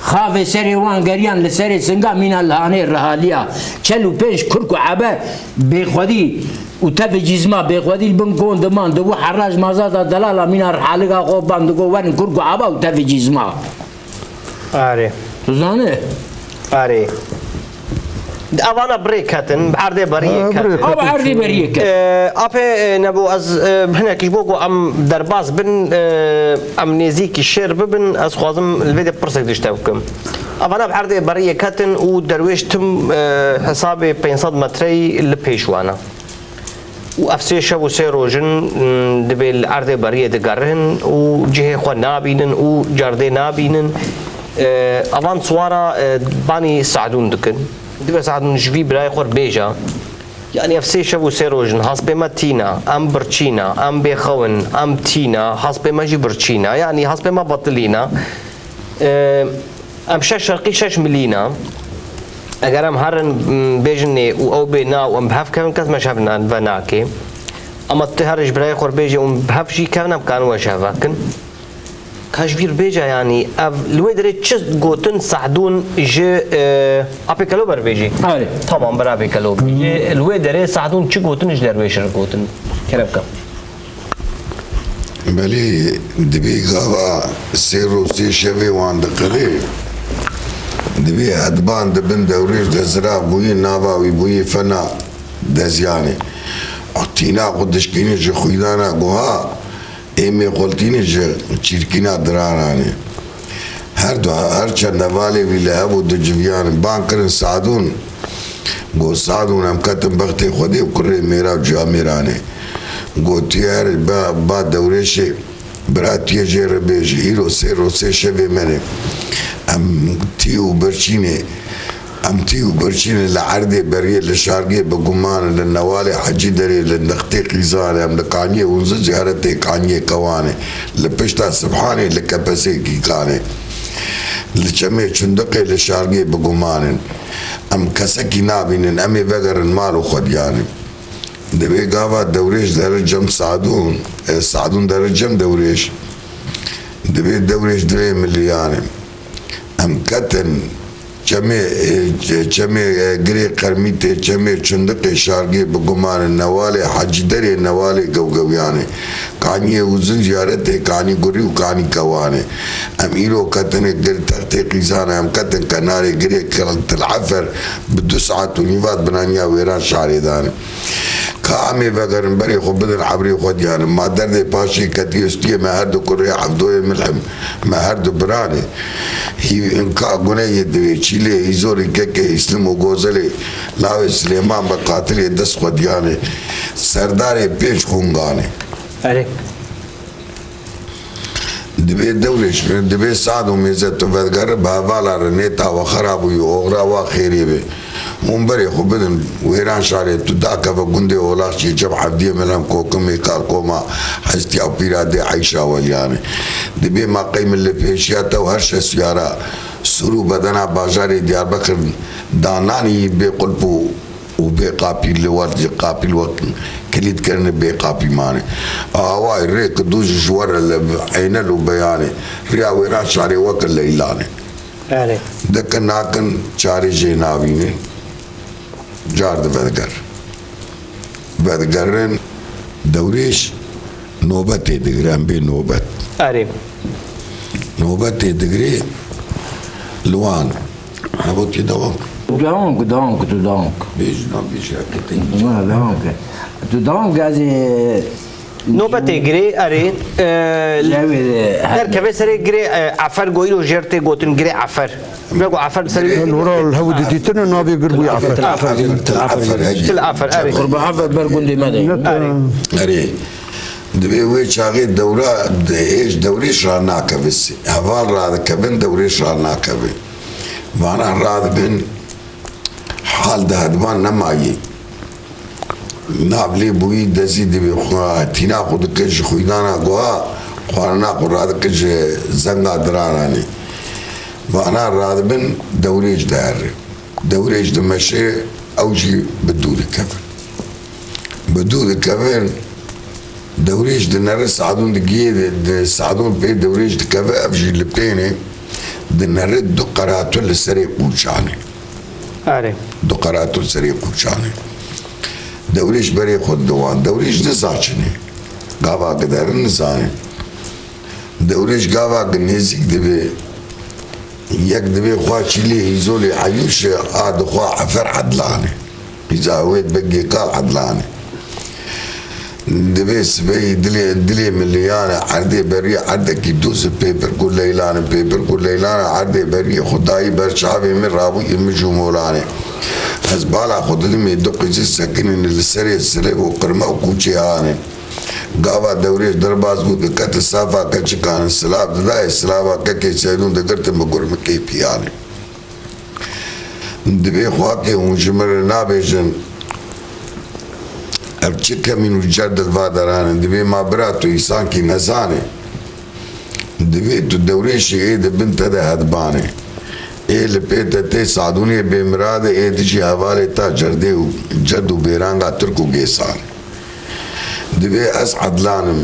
خاف سري وان غريان لسري سنگا من الهاني رهاليا چلو بينش كركو عبا بخودي وتف جزما بخودي بنكون دمان دو حراج مازاد دلاله من الحالقه قوبان دو وان كركو عبا وتف جزما اري تزانه اري اوانا بريكاتن بعرض بريكات او بعرض بريكات ابي نبو از هنا كيبوغو ام درباز بن ام نزيك الشير ببن از خوازم الفيديو برسك دشتاوكم اوانا بعرض بريكاتن ودرويش تم حسابي 500 متري لبيشوانا وافسي شو سيروجن دبي العرض بريه دقرهن وجهه خو نابينن وجردي نابينن اوان صوارا باني سعدون دكن دبي سعدون جبي براي خور بيجا يعني افسي شبو سيروجن حسب ما تينا ام برچينا ام بخون ام تينا حسب ما جي برچينا يعني حسب ما بطلينا ام شش شرقي 6 ملينا اگر ام هرن بیجنی او بنا و ام بهف کن کس مشابن ان وناکی اما تهرج برای خور بیجی ام بهف جی کنم کانو شافکن کاشبیر بیجا یعنی اف لوی داره چه گوتن سعدون ج اپی کلو بر بیجی آره تمام برای اپی کلو بیجی لوی داره سعدون چه گوتن اج درویشر گوتن کرب کم بلی دبی گاوا سه روزی شوی وان دقیقی دبی ادبان دبن دوریش دزرا بوی ناواوی بوی فنا دزیانه اعتینا قدشکینی جو خویدانا گوها ایمی قلتینی جو چیرکینا درانانه هر چند نوالی وی لعبو دو جویان بانکرن سعدون گو سعدون هم کتن بخت خودی و کره میرا و جا میرانه گو تیار با دورشه براتیه جیر بیجی ایرو سه شوی منه ام تیو برچینه لعرده بریه لشارگه بگمان لنوال حجی داره لنختی قیزانه ام لقانیه ونزو زیارته قانیه کوانه لپشتا سبحانه لکپسه کی کانه لچمه چندقه لشارگه بگمان ام کسکی نابینن امی بگرن مالو خودیانه دبی گاوا دوریش در جم سعدون در جم دوریش دبی دوریش 2 ملیانه ام کتن چمه گری قرمیته چمه چندق شارگی بگمان نوال حج دری نوال گوگویانه کانی وزن زیارته کانی گری و کانی کوانه ام ایرو کتن گری تخت قیزانه ام کتن کناره گری کلت العفر بدو ساعت و نیوات بنانیا ویران شعری دانه کامی بگرن بری خود بدن عبری خود یعنی ما درد پاشی کتی استیه ما هر دو کره عبدوی ملحم ما هر دو برانه هی انکا گونه دوی چیله ایزوری که اسلام و گوزلی لاو سلیمان با قاتل دست خود یعنی سردار پیش خونگانه اره دبی دولش دبی سعد و میزت و بدگر بابالا رنیتا و خرابوی و اغرا و خیری بی منبري خبدن ويران شاري تداك بقندي ولاش جب حدي ملام كوكمي كاكوما حستي او بيرادي عيشة ولياني دبي ما قيم اللي بيشياتا وهرش سيارة سرو بدنا باجاري ديار بكر داناني بقلبو وبقابي اللي ورد قابي الوقت كليد كرن بقابي ماني واي ريك دوج جوار اللي عينا له بياني ريا ويران شاري وكل ليلاني دكن ناكن شاري جيناويني جارد بدگرن دوریش نوبت دگرن بی نوبت آره نوبت دگری لوان نبود دوام دونك بیجنا بیجا کتین دونك ازي نوبت گری اره در کبه سری گری عفر گویلو جرته گوتن گری عفر بگو عفر سری الورا الهود ديتنا نابي قربوا عفر تل عفر اره قرب عفر برقندي مدى اره دبي وی چاقی دورا ایش دوریش را ناکبسی حوال را کبن دوریش را ناکبی وانا را بن حال دهدمان نمایی نابلی بوی دزی دبی تینا خود کش خویدانا گوها خوانا قراد کش زنگا درانانی وانا راد بن دوریج دار دوریج دمشي اوجي بدود كفن دوریج دنر سعدون دقيقة سعدون بي دوریج دكفن افجي لبيني دنر دو قراتو لسري قوشاني دو قراتو لسري قوشاني دوریج بري خود دوان دوریج نزاچني قاوا قدر نزاني دوریج قاوا قنيزيك دبي یک دبی خواه چیلی ایزولی عیوش آد خواه عفر عدلانه ایزا وید بگی قال عدلانه دبی سبی دلی ملیانه عرده بری عرده کی دوز پیپر کو لیلانه عرده بری خدایی برشابه من رابوی مجو مولانه از بالا خودمی دو قیزی سکنین لسری سلیب و قرمه و کوچی آنه گاوا دوریش درباز بود کت صافا کچکان سلاب دای سلابا ککی سیدون دگرت مگر مکی پیانه دبی خواه که اون جمر نابیشن اب چه کمینو جرد الوادرانه دبی ما براتو ایسان کی نزانه دبی تو دوریش اید بنت ده هدبانه ايه لپیتا تی سعدونی بیمراد ايه دیجی حوالی تا جرده و جد و بیرانگا ترک و گیسار دبی اس عدلانم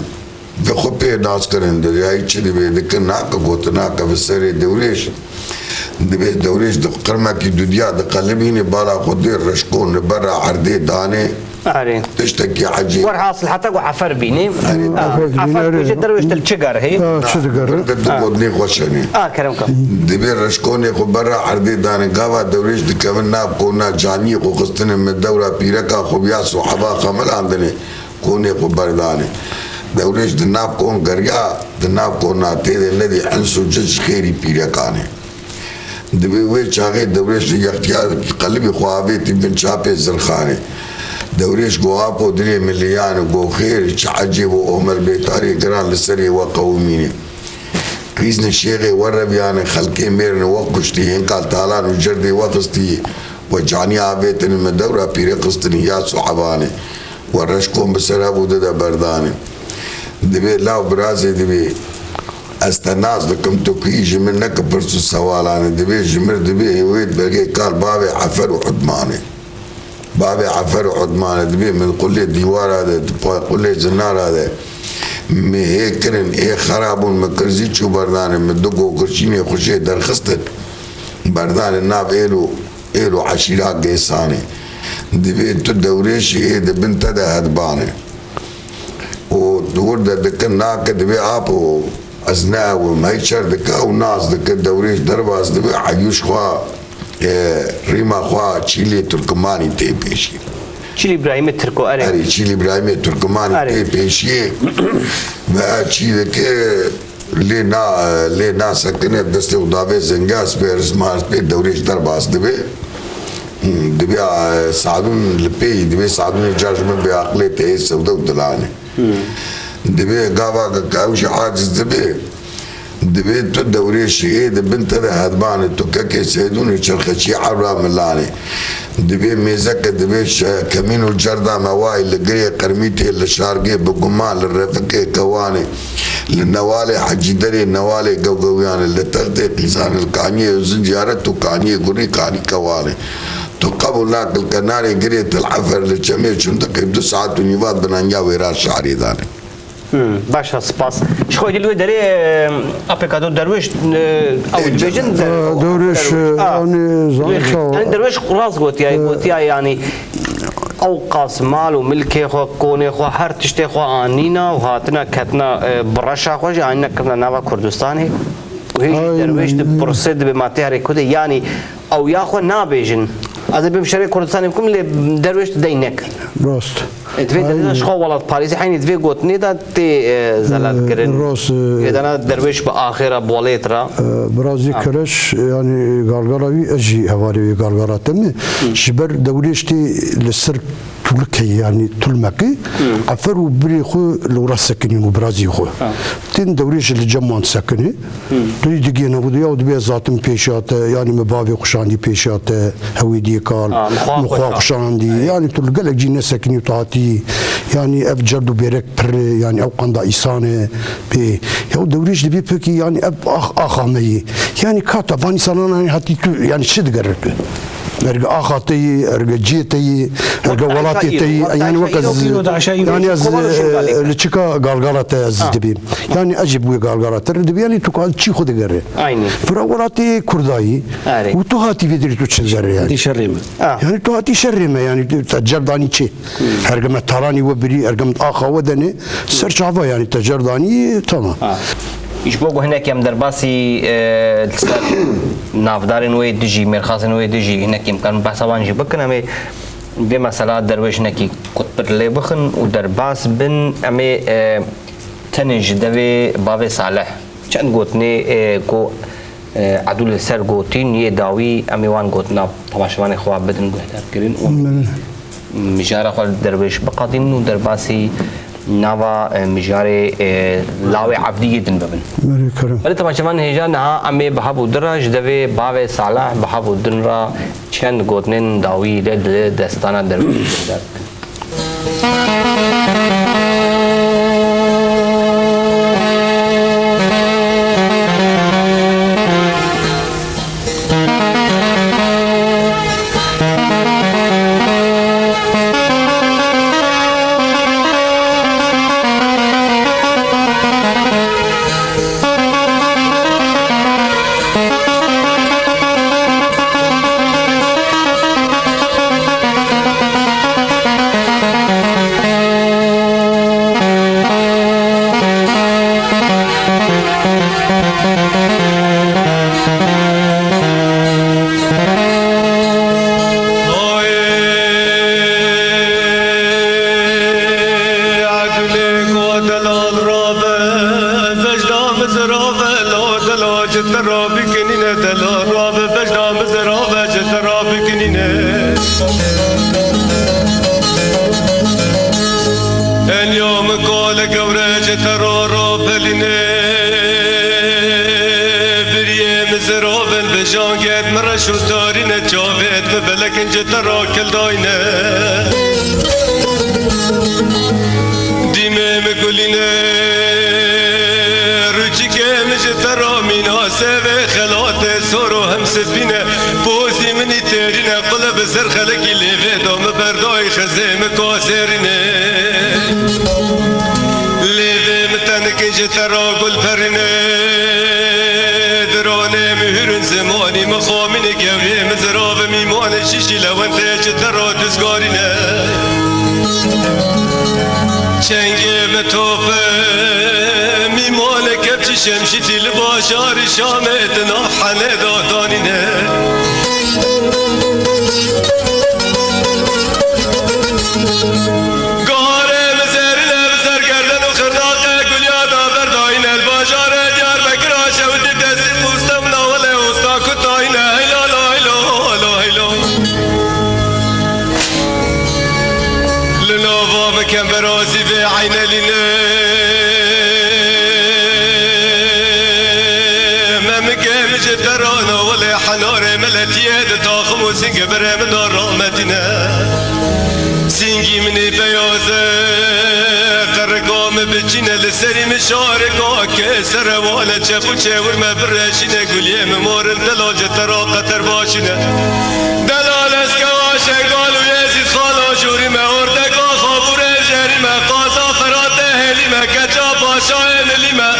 به خود پیداز کرن دریایی چی دبی دکن ناکا گوت ناکا بسر دوریش دبی دوریش دو قرمه کی دودیا دقلبینی بالا خودی رشکون برا عرده دانه تشتكي عجيب ورحاصل حتى وعفر بيني عفر بيجي درويش تلشجر هي شجر تقودني خوشني كرمكم دبير رشكوني خو برا عردي دان قاوا دوريش دكمن ناب كونا جاني خو قستن من الدوره بيركا خو بيا صحابه خمل عندني كوني خو برداني دوريش دناب كون غريا دناب كونا تي الذي انسو جج خيري بيركاني دبي وي چاغي دوريش يختيار قلبي خوابي تبن شابي زرخاني دوريش قواب ودري مليان وقو خير عجيب وأمر بيتاري قران لسري وقوميني كيزن الشيخي ورب يعني خلقي ميرن وقشتي إن قال تالان وجردي وقستي وجاني عبيتني من دورة بيري قستني يا صحباني ورشكم بسراب وددا برداني دبي لاو برازي دبي استناس لكم تكيجي منك برسو سوالاني دبي جمر دبي ويد برقي قال بابي عفر وحدماني بابي عفر وعدمان دبي من كل ديوار هذا كل زنار هذا مهيكرن ايه خراب مكرزي شو بردان من دقو كرشيني خشي درخستن بردان الناب إلو عشيرات قيساني دبي تدوريش ايه دبنت ده هدباني ودور ده دكن ناك دبي ابو ازنا ومهيشر دكا وناس دكا دوريش درباس دبي عيوش خوا ريما خوا تشيلي تركماني تي بيشي تشيلي ابراهيم التركو اري تشيلي ابراهيم التركماني تي بيشي ما تشيلي كي لينا سكنه دستي ودابي زنجاس بيرس مارس بي دوريش درباس دبي سعدون لبي دبي سعدون جاجمن بعقلي تي سودا ودلاني دبي قاوا كاوش عاجز دبي تدوريش ايه دبنت هذا هدبان تككي سيدوني شرخشي عبرا ملاني دبي ميزك دبي كمين الجردا مواي لقريه قرميتي للشارقي بقمان للرفقي كواني للنوالي حجي دري النوالي قوقويان اللي تغطي قيسان الكانيه وزنجارته كانيه قري كاني كواني تقبل ناك الكناري قريه الحفر للجميع شنتك يبدو ساعات ونيفات بنانيا ويرا شعري داني باشا سپاس شخوي دلوي دري ابيكادو درويش او بيجن درويش يعني درويش راس قوتيا يعني اوقاس مال وملكي خو كوني خو هر تشتي خو انينا وهاتنا كتنا برشا خو جانا كنا نوا كردستاني وهي درويش بروسيد بماتيري كده يعني او ياخو نابيجن از بمشاري كردستان بكم اللي درويش دينك راست تفيد شخو ولد باريس حين تفيد قوتني دا تي زلال كرن راست اذا انا درويش باخره بوليترا برازي كرش يعني غالغراوي اجي هواري غالغراتم شبر دوريشتي للسر تلكي يعني تلمكي عفر وبريخو لورا سكنين وبرازي خو تين دوريش اللي جمان سكني دوي دقينا وديا ودبي زاتم بيشات يعني مبابي قشاندي بيشات هويدي قال مخوا قشاندي يعني تلقى جينا سكني وتعطي يعني اف جردو بيرك بر يعني او قندا ايسانه بي يا دوريش دبي بكي يعني اب اخامي يعني كاتا باني سنانا هاتي يعني شد قرك ارجع اخاتي ارجع جيتي ارجع ولاتي يعني وكز يعني از لتشكا غالغالات از دبي يعني اجيب وي غالغالات دبي يعني تقال شي خد غير عيني فراولاتي كرداي وتهاتي فيدري تشجر يعني شريمه يعني تهاتي شريمه يعني تجرداني شي ارجع تراني وبري ارجع اخا ودني سرچافا يعني تجرداني تمام ايش بوجو هناك يم درباسي نافدارن وي دجي مرخصن وي دجي هناك يمكن بحسبان جي بكنا مي بمثلا درويش نكي قطب لي بخن ودرباس بن امي تنج دوي بابي صالح كان قوتني كو عدول سر قوتين يداوي امي وان قوتنا طبعا اخوا بدن بهتر كرين مجاره خو درويش بقادين ودرباسي نوا مجاري لاوي عبدية دن ببن ولی طبعا شمان هجا نها امی بحبو درج دوی باوی صالح بحبو دن را چند گوتنین داوی لد دستانا در بکنینه دلال را به بجدام بزرا بجت را بکنینه اليوم قال قورج ترى بلينه بريه مزرابن بجان قد مرشو تارينه جاوید ببلك انج ترى كل داينه ديمه مقولينه روچي كمج ترى مينا سوه خلات سورو هم سفينه بوزي مني تارينه قلب زر خلقي ليفه دام برداي خزيم كاسرينه لیوه متنکنج ترا گل پرینه درانه مهرن زمانی مخامین گوری مزراب میمان شیشی لونته چه ترا دزگارینه چنگه متوفه میمان کبچی شمشیتی لباشار شامت نافحنه دادانینه كم براسي في عين لنا ما مكامج ترانا ولا حنار ملتياد طاخم وسنق برام دار رحمتنا سنقي مني بيازة قرقام بجينا لسري مشارقا كسر والا جفو چور ما برشينا قول يا ممار دلاجة ترا قطر باشنا دلال اسكواشا قالوا يزيد خالا جوري ما اردقا ما قاصا فرات هلما كجا باشا لما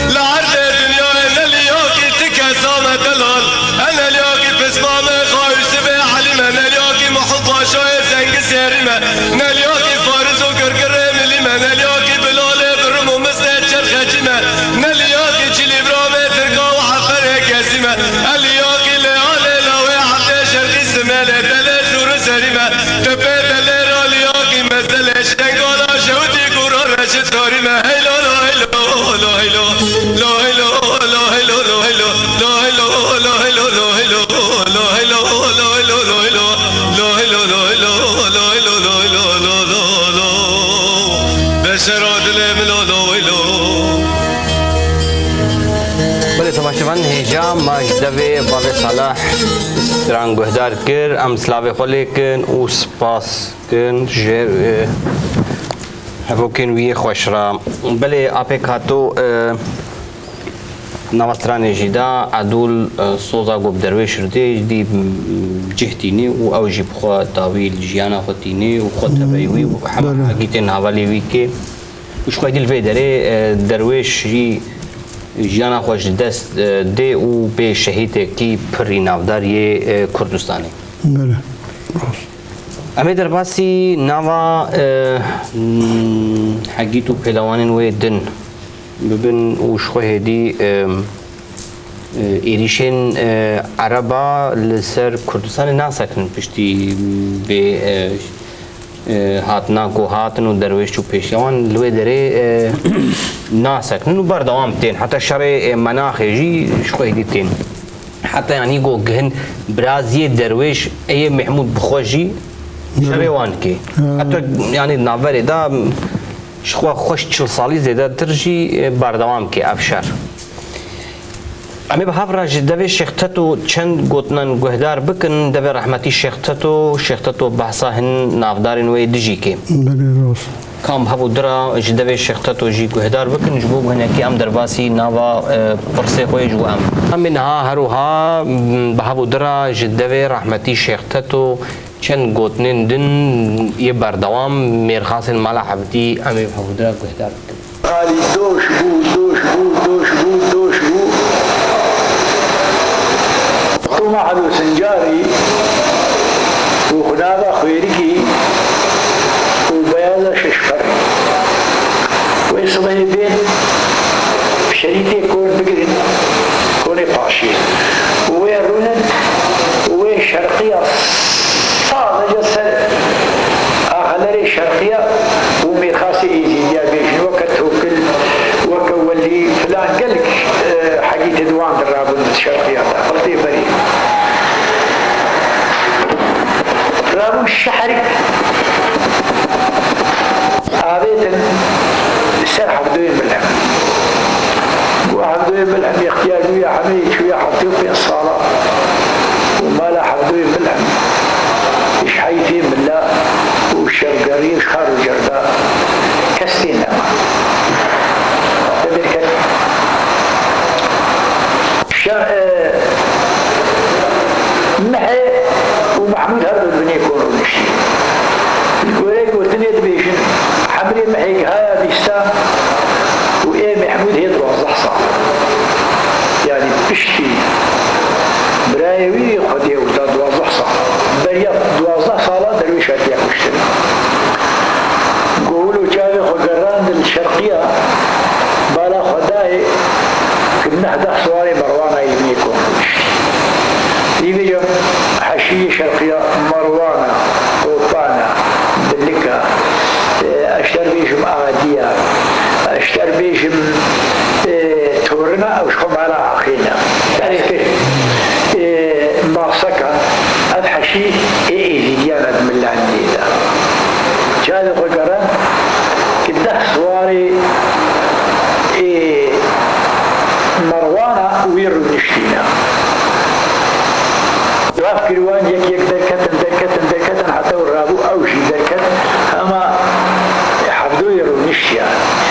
لعرض الدنيا انا اليوكي تكسام دلال انا اليوكي بسمام خايس بحلما انا اليوكي محب باشا زنگ سيرما انا اليوكي فارس وقرقر ملما انا اليوكي بلال برم ومسد شرخجما انا اليوكي جلي برامي ترقا وحفر كاسما اليوكي لعالي لوي حتى شرقي سمالة دلال زور سريما تبت اليرا اليوكي مسألة تاريما هيلو لا هيلو لا هيلو لا هيلو لا هيلو لا هيلو لا هيلو لا هيلو لا هيلو لا هيلو لا هيلو لا هيلو لا هيلو لا هيلو لا هيلو لا هيلو لا لا بشرات لملا لا هيلو بله تماشاوان هجام ماجدوی بابی صلاح استران گهدار کر ام سلاوی خلی کن و سپاس کن جر هفوکن وی خوش را بله آپی کاتو نوستران جدا عدول سوزا گوب درویش رده دی جهتینی و او جیب خوا تاویل جیانا خودتینی و خود تبعیوی و همه حقیتین حوالی وی که وش خواهی دل وی داره درویش جی جیانا خوش دست ده و به شهید کی پری نافداری کردستانی بله امی در باسی نوا حقیتو پیلوانین و دن ببین وش خواهی دی ایریشن عربا لسر کردستان ناسکن پشتی به هاتنا کو هاتن و درویش و پیشوان لوی دره ناسکن و بردوام تین حتی شرع مناخی جی شخوی دی تین حتی یعنی گو گهن برازی درویش ای محمود بخوشی شرع وان کی حتی یعنی ناوری دا شخوا خوش 40 سالی زیده ترجی بردوام کی افشار امی به هفر جدوی شیختتو چند گوتنن گهدار بکن دوی رحمتی شیختتو بحثا هن نافدارین وی دجی که بله راست کام هفو درا جدوی شیختتو جی گهدار بکن جبو بهنه که ام درباسی ناوا پرسه خوی جو ام منها هروها به هفو درا جدوی رحمتی شیختتو چند گوتنن دن یه بردوام میرخاسن مالا حبدی امی به هفو درا گهدار بکن قالی دوش بو معدو سنجاري وخناغا خويركي وبياضا ششفر ويصبح بين شريطي كون بقرن كوني باشي ويرونن وشرقية صادة جسد آخلري شرقية وميخاسي إيزيديا بيشن وكتوكل وكولي فلان قلق حقيقة دوان درابون متشار شرقية قلتي بري رابو الشحرك عادة السنة حبدوين بالعم وحبدوين بالعم يختياجوا يا حميد شوية حطيو في الصلاة وما لا حبدوين بالعم إيش حيثين بالله والشرقاري وشخار الجرداء كستين لما تبركت محي ومحمود هذا البني يكونوا نشتي يقولي قلتني تبيشن حمري محيك هاي بيستا وإيه محمود هي دوازح صعب يعني بشتي برايوي خديه ودا دوازح صعب بريا دوازح صعب درويشات يكوشتن قولوا جاوي خقران الشرقية بالا خداي كنا هدف سواري مروان يبني يكون يبي حشية شرقية مروانة وطانة دلكة اشتر بيشم آدية اشتر بيشم تورنا او شخم على عقينا يعني ماسكة هذا حشي ايه ديانة من اللي عندي ده جاد غقران كده سواري مروانة ويرو نشتينا وافكر وان يك دركتن حتى ورابو اوشي دركتن اما حفظو يرو نشتيا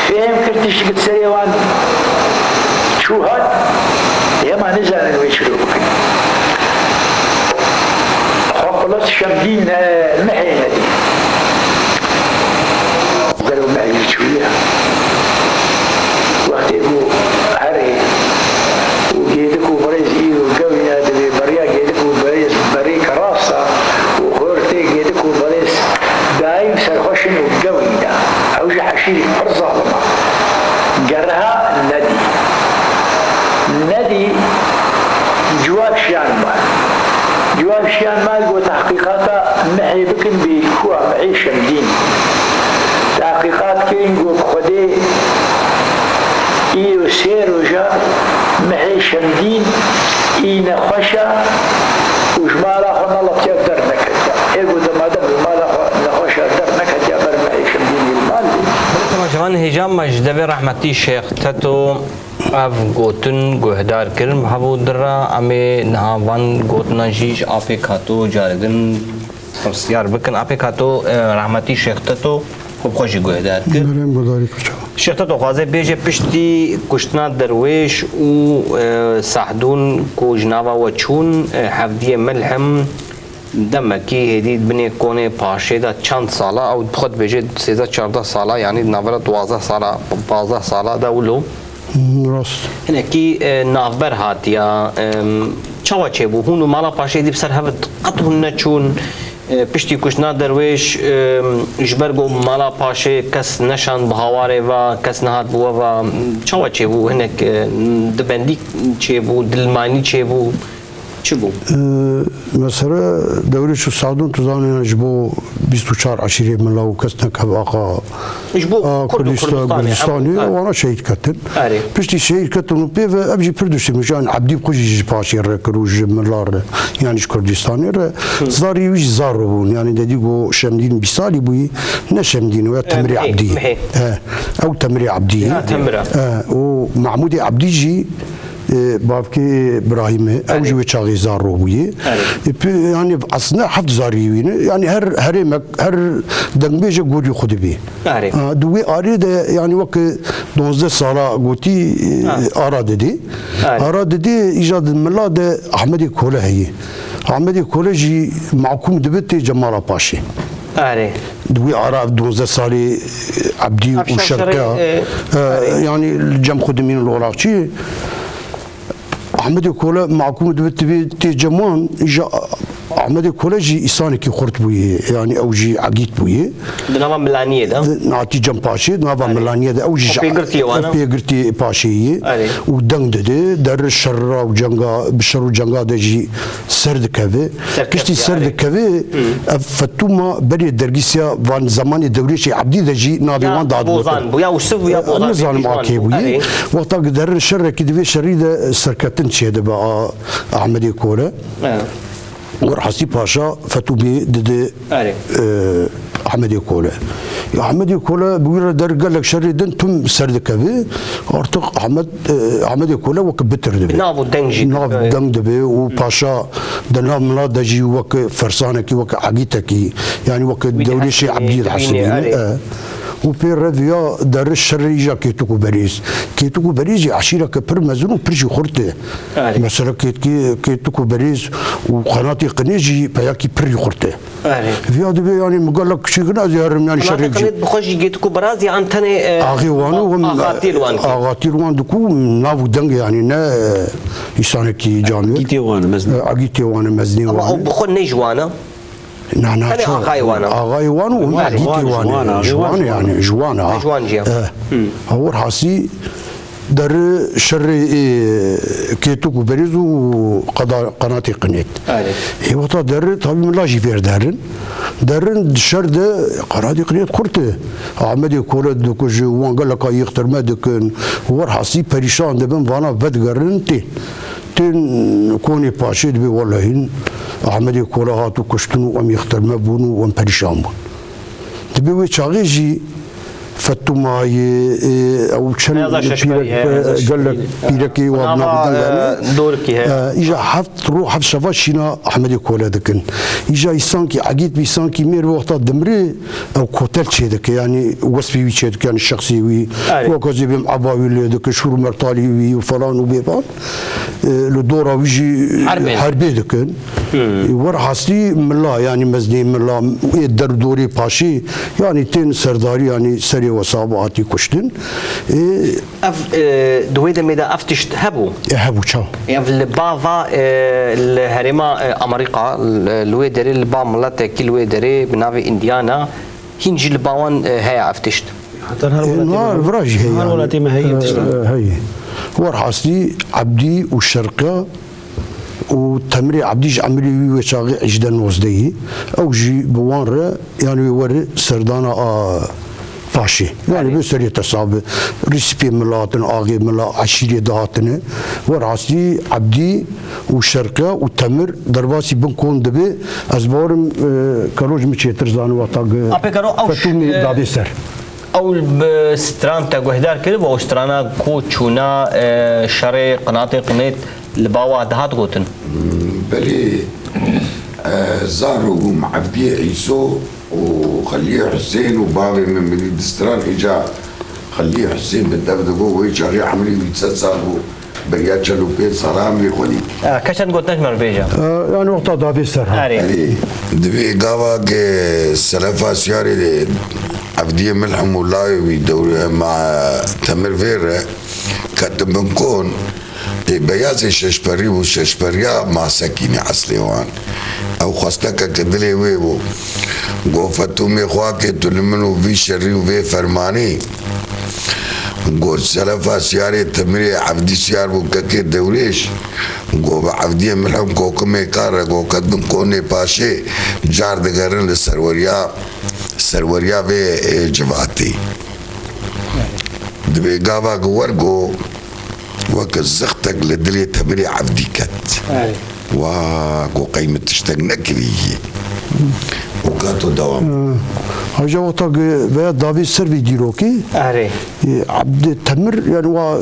فهم كرتش قد سريوان شو هاد يما نزال ويشروك خلص شمدين المحينة دي قالوا معي شوية وقت يقول هري وجيدك وبريز إيه وقوينا دبي بريا جيدك وبريز بري كراسة وخورتي جيدك وبريز دايم سرخوشن وقوينا أوجه حشيري فرصة لما جرها الندي جواب شيان مال وتحقيقاتا معي بكن بيكوا معي شمدين تحقيقات كين قو خدي إيو سيروجا معي شمدين إي نخوشا وجمالا خنا الله تقدر نكتا إيقو دمادا بمالا نخوشا در نكتا بر معي شمدين المال جوان هجام مجدبي رحمتي شيخ تتو اف گوتن گوهدار کرم هبو درا امی نهاوان گوتنا جیش آفی کاتو جارگن فرسیار بکن آفی کاتو رحمتی شیخ تتو خوب خوشی گوهدار کرد شیخ تتو خوازه بیجه پشتی کشتنا درویش و سحدون کو جناوا و چون حفدی ملحم دمکی هدید بنی کونه پاشه دا چند ساله او خود بیجه 13-14 ساله یعنی ناوره 12 ساله 15 ساله دا ولو راست هناكي نافبر هاتيا چاوا چه بو هونو مالا پاشه دی بسر هفت قط هنه چون پشتی کشنا درویش جبرگو مالا پاشه کس نشان بهاواره و کس نهات بو و چاوا چه بو هناك دبندی چه بو دلمانی چه بو چه بو؟ مثلا دوريش السعودون تظن جبو 24 عشرة من لو كسنا كباقا جبو كردستاني وانا شهيد كتن بشتي شهيد كتن وبيف ابجي بردوسي مشان عبدي بقوجي باشي ركروج من لار يعني كردستاني زاري ويش زارون يعني دديقو شمدين بيسالي بوي نشمدين ويا تمري عبدي او تمري عبدي ومعمودي عبدي جي بافكي ابراهيم او جو تشاغي زارويه يعني اصلا حفظ زاريوين يعني هر دنبيجه غوري خدي بي دوي اريد يعني وقت 12 ساله قوتي اراد دي ايجاد الميلاد احمدي كولا هي احمدي كولا جي معكم دبتي جمال باشي دوي عراف 12 سالي عبدي وشركه يعني الجم خدمين الوراقي احمد كولا معكم تبي تجمعون احمد كولجي إسانك خرط بويه يعني او جي عقيد بويه دنابا ملانيه ده نعطي جنب باشي نابا ملانيه ده او جي بيقرتي وانا بيقرتي باشي ودنگ ده در الشر وجنگا بالشر وجنگا ده جي سرد كافي كشتي سرد كافي فتوما بري درجيسيا وان زمان دوريشي عبدي ده جي نابي وان داد بوزان بويا وسف ويا بوزان نزال معاكي بويه وقت در الشر كده شريده سركتن شي ده بقى احمد كولا ورحسي باشا فتوبي ضد احمد كولا احمد كولا بيقول در قال لك شريدن تم سرد كافي ارتق احمد كولا وكبتر دبي نابو دنجي ناب دنج دبي وباشا دناب ملا دجي وك فرسانكي وك عقيتكي يعني وك دولي شي عبد الحسن وبير رفيا در الشريجة كيتوكو بريز عشيرة كبر مزنو برجي خورته مثلا كيتوكو بريز وقناتي قنيجي بياكي بري خورته في هذا يعني مقال لك شي غنازي هرم يعني شريجي قنات بخوجي جيتوكو برازي عن تاني اغيوانو اغاتيلوان دكو نافو دنگ يعني نا يسانكي جامع اغيتيوان مزني او بخو نيجوانا نعم اغايوان ومعديتيوان جوان يعني جوانا هو حاسي در شر كيتوكو بريز وقناتي قنيت وطا در طبيب ملاجي بير درن شر ده قناتي قنيت قرته احمد كولا دوكو جوان قال لك يختار ما دكن هو حاسي بريشان دبن وانا بدقرن تين كوني باشي دبي والله احمد كولا هاتو كشتنو ام يختار ما بونو وام بريشان بون دبي وي شاغيجي فتو ماي او شن قال لك بيركي وابنا دوركي اجا حفت روح حف شفاشينا احمد كولا دكن اجا يسانكي عقيد بيسانكي مير وقت دمري او كوتل شي دك يعني وصفي وي دك يعني الشخصي وي وكوزي بم عباوي دك شور مرطالي وي وفلان وبيفان لو دورا ويجي حربي دكن ور حسي ملا يعني مزني ملا يدر دوري باشي يعني تين سرداري يعني سري وصاباتي كشتن اف دويدا ميدا افتشت هبو تشاو يعني في البافا الهرما امريكا الويدري البا ملات كل ويدري بنافي انديانا هنجي الباوان هيا افتشت حتى نهار هي ما هي ورحاسي عبدي والشرقه وتمري عبديج عمري وشاغي عجدان وزدي او جي بوان يعني ور سردانا باشي يعني بسرية تصاب ريسبي ملاتن اغي ملا عشيري دهاتن وراسي عبدي وشرقه وتمر درباسي بنكون دبي ازبورم كروج مشيتر زانو وطاق فتومي دادي سر اول بستران تاغوهدار كده او سترانا كوتشونا شري قناطي قنيت الباوا دهات غوتن بلي زارو معبي عيسو وخليه حسين وبابي من دستران اجا خليه حسين بالدبدبو ويجاري عمري ويتسسابو بريات شلو بين صرام يخوني كشان قلت نجمر بيجا يعني وقت دافي سر دبي قاوا كي سلفا سياري عبدية ملحم ولاي ويدوري مع تمر فيرا كتب بنكون بيازي ششبري وششبريا مع سكيني عسليوان او خاصتك كدلي ويبو قوفتو ميخواكي تلمنو في شري وفي فرماني قو سلفا سياري تمري عبدي سيار وكاكي دوريش قو عبدية ملحم كوكو ميكارا قو كدن كوني باشي جار دقرن لسروريا في جفاتي دبي قابا قوارقو وكزختك لدلي تمري عبدي كت وقو قيمة تشتغنا كريه وكاتو دوام هجا وطاق بيا دافي سربي ديروكي عبد تمر يعني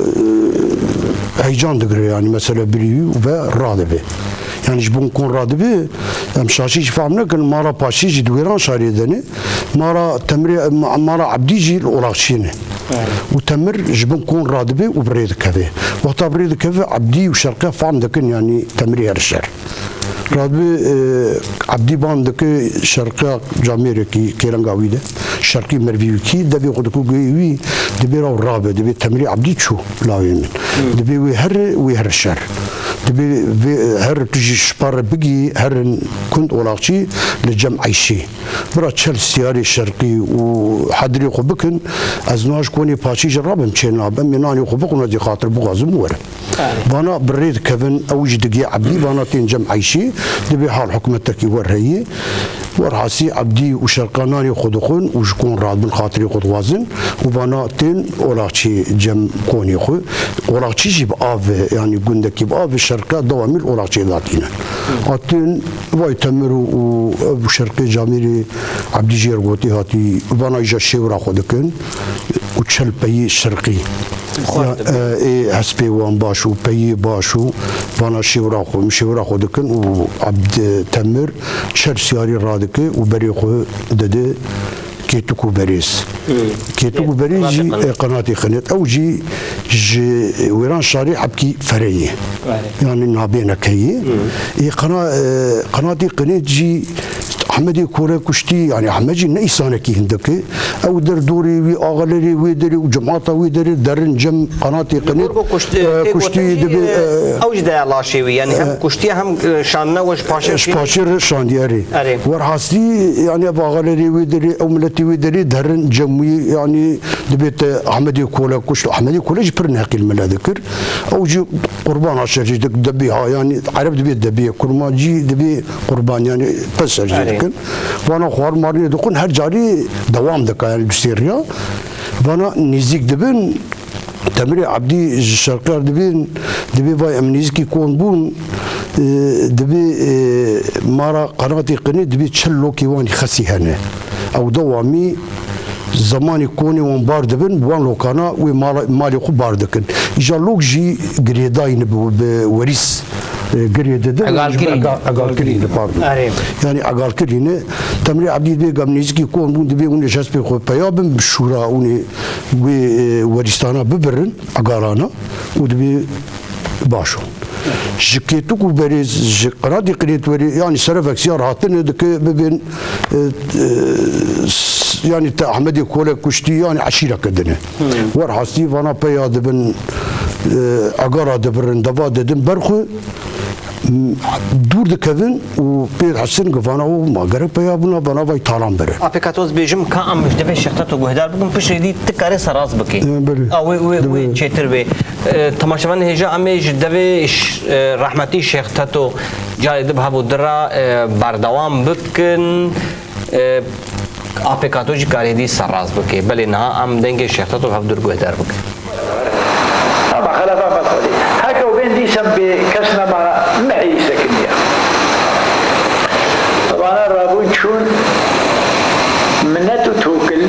هيجان دقري يعني مثلا بريو وبا رادبي يعني جبون كون رادبي مشاشيش فهمنا كان مارا باشيجي دويران شاري دني مارا تمري مارا عبديجي الاوراقشيني وتمر جبن كون رادبي وبريد كذا وقت بريد كذا عبدي وشرقه فهم دكن يعني تمري هالشر رادبي عبدي باندك شرقا جاميركي كيرانغاوي ده شرقي مرفيوكي دبي خدكو جوي دبي راو رابع دبي تمري عبدي شو لاين دبي ويهر الشر دبي هر تجي شبار بقي هر كنت ولاقشي لجمع عيشي برا تشل سياري شرقي وحدري خبكن ازناش كوني باشي جرابم تشينا بمناني خبكن ودي خاطر بغازم ورا بانا بريد كفن اوج دقي عبدي بانا تين جمع عيشي دبي حال حكومتك ورهي ورحاسي عبدي وشرقاناني خدخون وشكون راد من خاطري خد وازن وبانا تين ولاقشي جم كوني خو ولاقشي جيب آف يعني قندك يب آف الشركات دوامل ولاقشي ذاتينا اتين واي تمرو وشرقي جاميري عبدي جير قوتي هاتي بانا جا شورا خدكن وتشل بي الشرقي هسبي وان باشو بي باشو بانا شورا خو مشورا خدكن وعبد تمر شر سياري رادك وبريخو دده كيتوكو باريس كيتوكو باريس جي قناتي خنت او جي ويران شاري حبكي فريه يعني نابينا كي قناتي قنات جي احمدي كوره كشتي يعني احمدي نيسانكي هندك او در دوري وي اغلري ويدري وجماعه ويدري درن جم قناتي قنات كشتي دبي اوج دا لاشيوي يعني هم كشتي هم شاننا وش باشر شاندياري ورحاسي يعني باغلري ويدري او ملتي ويدري درن جموي يعني دبيت احمدي كوره كشت احمدي كوره جبرنا كلمه ذكر او جي قربان عشر دبيها يعني عرب دبي دبي كرما جي دبي قربان يعني بس وانا خوار مارني دقون هر جاري دوام دكا يعني بسيريا وانا نزيك دبن تمري عبدي الشرقار دبن دبي باي امنيزكي كون بون دبي مارا قناتي قني دبي تشلو كيواني خسي هنا او دوامي زماني كوني وان بار دبن وان لوكانا ومالي خو بار دكن اجالوك جي غريداين بوريس قرية أقال كرينة يعني أقال كرينة تمري عبدي بي قمنيزكي كون بون دبي وني جاس بي خو بيابن بالشورى وني وريستانا ببرن أقالانا ودبي باشو جكيتوك وبريز قرادي قريت وري يعني سرفك سيار هاتن دك ببين يعني تا احمدي كولا كشتي يعني عشيره كدنه ورحستي فانا بياد بن اقرا دبرن دبا ددن برخو دور دكفن وبير حسن قفانا وما قرب بيابنا بنا باي طالان بره ابيكاتوز بيجم كان مش دبي شختاتو بهدار بكم بش دي تكاري سراز بكي او وي تشتر بي تماشفان هجا امي دبي رحمتي شختاتو جاي دبها بودرا باردوام بكن ابيكاتوج كاري دي سراز بكي بل انها ام دنگه شختاتو هفدر بهدار بكي طبعا خلافه مقولي هكا وبين دي سب كسنا معي سكنيه طبعا الرابون شون منتو توكل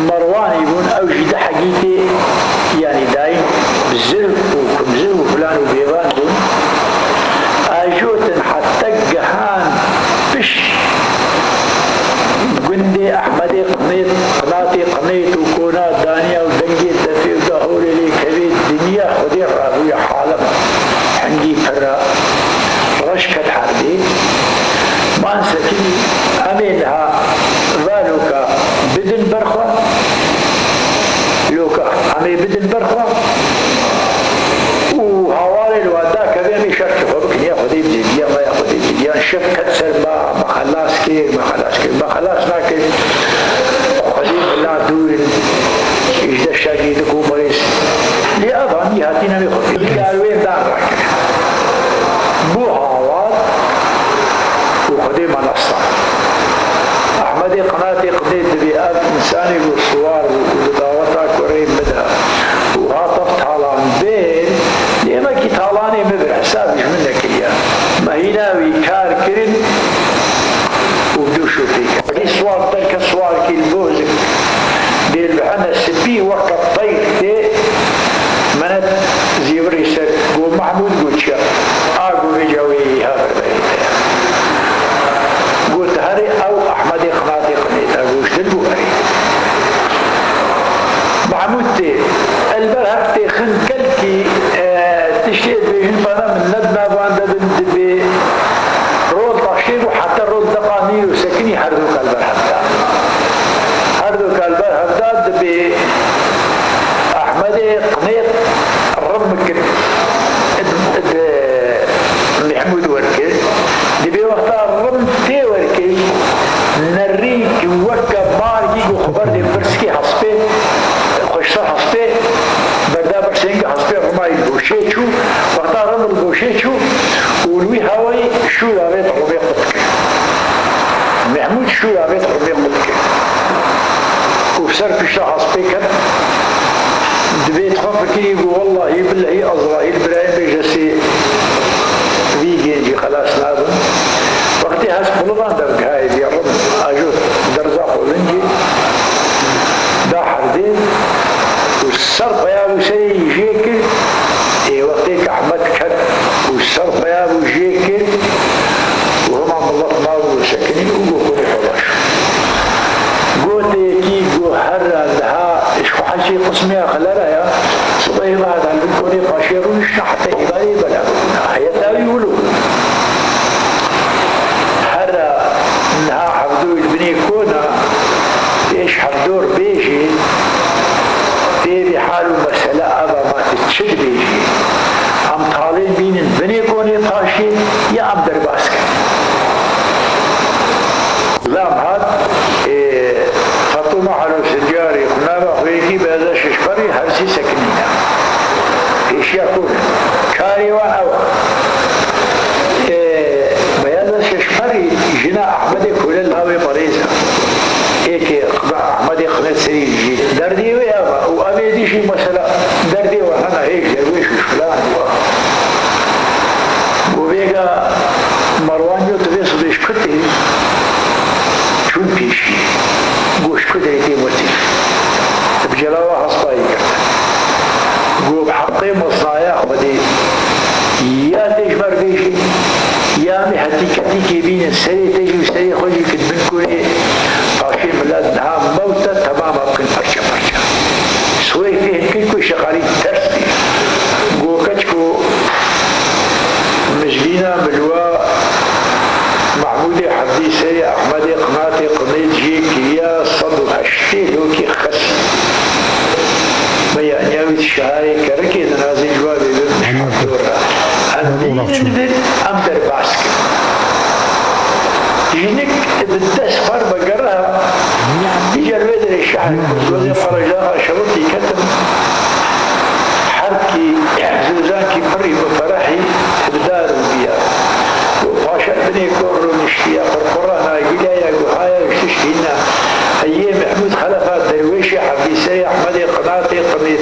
مروان يبون او جد حقيقي يعني دايم بزر وكمزر وفلان وبيبان بون اجوتن حتى جهان بش قندي احمدي قنيت قناتي قنيت وكونات دانيا ودنجيت دفي ودهوري لي كبير دنيا خدي رابويا حالم حنجي فرا رشكت حردي ما انسكني امينها ذالوكا بدن برخوة لوكا امي بدن برخوة وهوالي الودا كبيري شرك فبك ياخذ بجديا ما ياخذ بجديا شف كتسر ما خلاص كير ما خلاص ناكل خذيب الله دور إجدا الشاقيدك ومريس لأظن يهاتينا بخطي قالوين دارك بو هاوات وخذيب منصة أحمدي قناتي قديت بيئات إنساني والصوار ودعوتها كورين بدها وهاطف طالان بين لما كي طالاني مبر حسابش منك إياه ما هناوي كار كرن وبدوشو فيك دي صوار تلك صوار كي البوزك دي البحنة السبي وقت طيق دي منت زيوري سر قو محمود قوتشا آقو بجوي هذا البيت قلت هري أو أحمدي قناتي قنيت أقوش للبوهري محمود تي البرهق تي خن كلكي تشتيت بيهن بنا من ندنا باند بندبي ولوي هاوي شو لابيت ربيع قدك محمود شو لابيت ربيع قدك وفسر بشتا عصبيكا دبيت خافكي يقول والله بالله أزرائيل برايم بجسي ويجي خلاص نادم وقتي هاس بلغان درق هاي دي رب أجود درزاق ولنجي دا حردين والصرف يا أبو سي يجيكل إيه وقتك أحمد كت والصرف يا أبو جيكل وهم عم الله ما وسكنين وقولي حلاش قوتي كي قو هرا لها إشكو حاجي قسمي أخلالها يا صباحي بعد عن بنكوني قاشيرون حتى إبالي بلغونا هي تاوي ولو هرا انها حفظو البني كونا ايش حفظور بيجي في حاله مسألة أبا ما تتشد بيجي أم طالين بين البني كوني طاشي يا أم درباسك لام هاد خطوما حلو سجاري خنابا خويكي بهذا ششبري هرسي سكنينا ايش يكون كاري وعوا بهذا ششبري جنا أحمد كل الهوي مريزة هيك أحمد قناة سرير جي دردي ويابا وأبي دي شي مسألة دردي وحنا هيك جرويش وشفلان وبيقى مروان جو تبيس بيش كتي شون بيشي قوش كتي تيموتي بجلاوة حصبائي كرت قو بحقي مصنايا أحمدي يا تجمر بيشي يا محتي كتي بين السري تجي وسري خوجي كتبن كوني طاشي بلاد نها موتة تماما بكن فرشة فرشة سوي فيه كل شغالي ترسي قو كتكو مجلينا ملوا محمودي حدي سري أحمدي قناتي قنيت جيكي يا صدو هشتي لوكي خسي ما يعني الشهاري كركي نازل جوابي مش مدورة الدين أمدر باسك جينك بالدس فربة قرها يجي الويدر الشعر وزي فرجاها شرطي كتب حركي زوزانكي بري بفرحي بدار البيار وفاشا بني كورو نشتيا قرقرانا قلايا قهايا وشتشتينا أيام محمود خلفات درويشي حبيسي أحمدي قناتي قنيت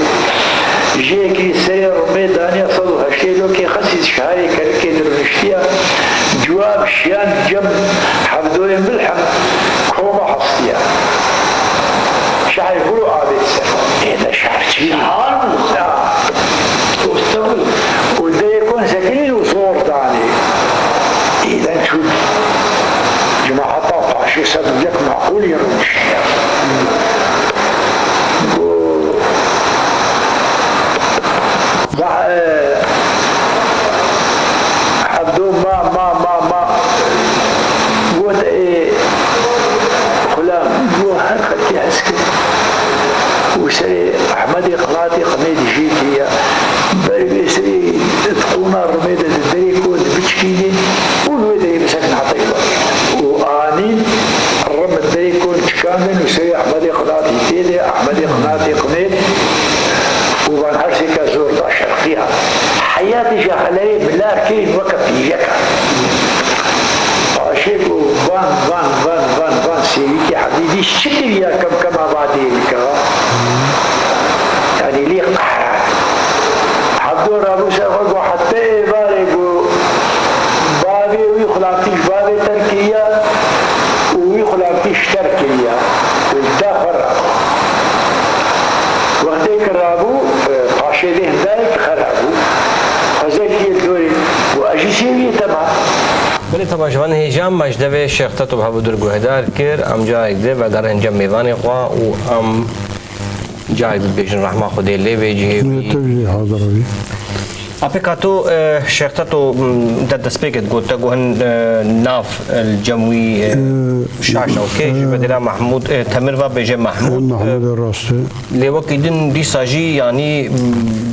جيكي سير ميدانيا صدو هشيلوكي خسيس شهاري كالكي درنشتيا جواب شيان جم حفظوين بالحم كوما حصتيا شعر يقولوا عابد سر ايه ده شعر شعر واستغل وده يكون سكين وصور تاني ايه ده نشوف جماعة طاقة شي صدو لك معقول يرنشتيا عبدو ما قول ايه خلام قول هرقتي عسكر وسري احمدي قناتي قميد جيكية بسري تقونا الرميدة الدريكو بتشكيني والويدري مسكن حتى يبقى وآنين الرم الدريكو تشكامن وسري احمدي قناتي تيدي احمدي قناتي قميد وبان هرسيكا زور دا شرقيها حياتي جاهلية بالله كين وقف يجاكا عشيكو فان سيريكي حبيبي الشكل يا كم بعدي لك يعني ليه قحرة عبدور أبو سفر وحتى باريكو بابي ويخلقتيش بابي تركيا ويخلقتيش تركيا والدافر وقتك الرابو عشيده ذلك خرابو فزكي الدوري وأجي سيوية تبع بله طبعا جوان هیجام مجدوی شیخ تطب هبودر گوهدار کر ام جایگ ده و گر انجام میوانی خوا و ام جایگ بیشن رحمه خودی لی بیجی تبجي حاضر أبيكاتو شيختاتو دسبيكت قلت قهن ناف الجموي شاشة أوكي بدلا محمود تمر بيجي محمود الراسي لوقت دين دي ساجي يعني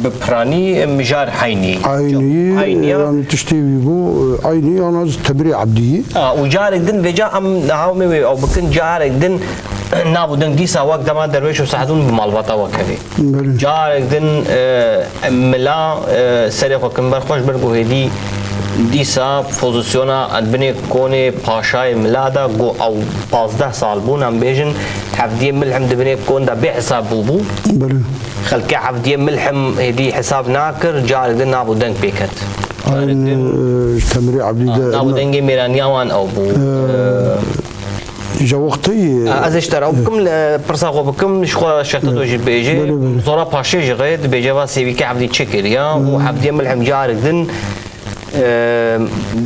ببراني مجار حيني عيني يعني تشتي بو عيني أنا تبري عبدي وجارك دين بيجا أم نهاومي أو بكن جارك دين نابو دين دي ساواك دما درويش وساعدون بمالبطة وكذي جارك دين ملا سريخ وكمبر خوش برگو هدی دیسا پوزیسیونا ادبنی کونی پاشای ملادا گو او 15 سال بون ام بیجن حفدی ملحم دبنی کون دا بی حساب بو بله خلقی حفدی ملحم هدی حساب ناکر جار دن نابو دنگ بیکت تمري عبدي نابو دنگی میرانیاوان او بو جا وقتی از اشتراو بکم پرساقو بکم شخوا شتتو جی بیجی زورا پاشی جی غید بیجی و سیوی که حفدی چکر یا و حفدی ملحم جار دن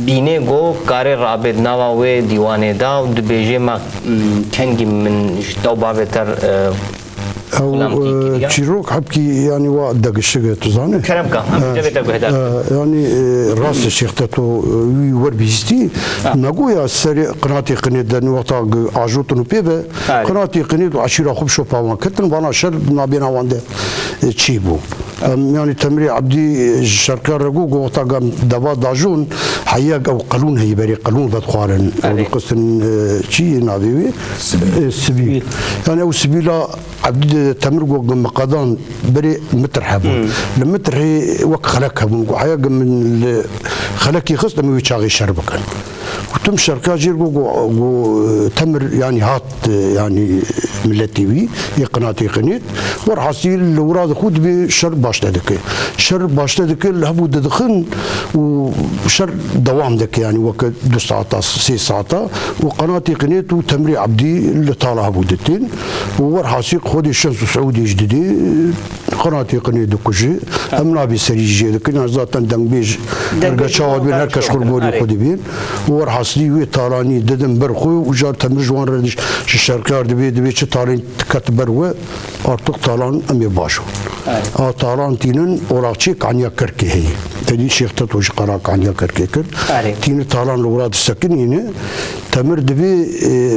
بینه گو کار رابط نوا و دیوانه دا و بیجی ما کنگی من دو باوتر او تشيروك حبكي يعني واحد دق الشقة تزانه كلام كام يعني راس الشيخ تاتو وربيستي نقول السري قناتي قنيد وقتا عجوت نبيبه قناتي قنيد وعشيرة خوب شو باوان كتن وانا شر نابينا وانده تشيبو يعني تمري عبدي الشركة رجوج وقتا قام دوا داجون حياق او قانون هي بري قانون بدخوارن قصن شي نابيوي السبيل يعني او سبيلا عبد تمر وق مقادان بري متر حبون المتر هي وق خلقها وحياق من خلق يخص لما يشاغي شربكن وتم شركة جير وق تمر يعني هات يعني ملتي بي قناتي قنيت ورحصيل وراد خود بشر باشتدك شر باشتدك الهبو دخن وشر دوام دك يعني وقت 2 ساعات 6 ساعات وقناتي قنيت وتمري عبدي اللي طالع بودتين ورحصيل خود الشمس السعودي جديدي قناتي قنيت كوجي امنا بسريجي لكن ذات دنگ بيج درجه شاود بين هركش خربوري خودي بين ورحصلي وي طالاني ددن برخو وجار تمر جوان ردش الشركار دبي طالين كتبروا ارتق طالان امي باشو طالان تينن اوراقشيك عنيا كركي هي تدي شيخ تتوج قراك عنيا كركي كر تين طالان الاوراد السكنين تمر دبي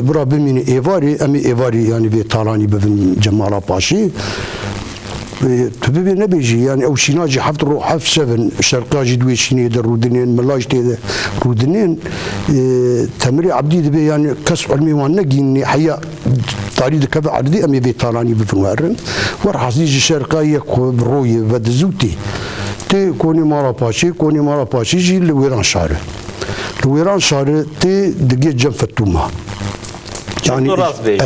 برا بمين ايفاري امي ايفاري يعني بي طالاني بفن جمالا باشي تبي نبيجي يعني او شيناجي حفظ روح حف 7 شرقاجي دوي شني درودنين ملاج تي رودنين تمري عبدي دبي يعني كسب علمي ونجيني حيا طاري كذا عددي امي بي طالاني بفنوارن ورحصيجي شرقايه بروي بدزوتي تي كوني مارا باشي كوني مارا باشي جي لويران شارع لويران شارع تي دقيق جنب فتومه يعني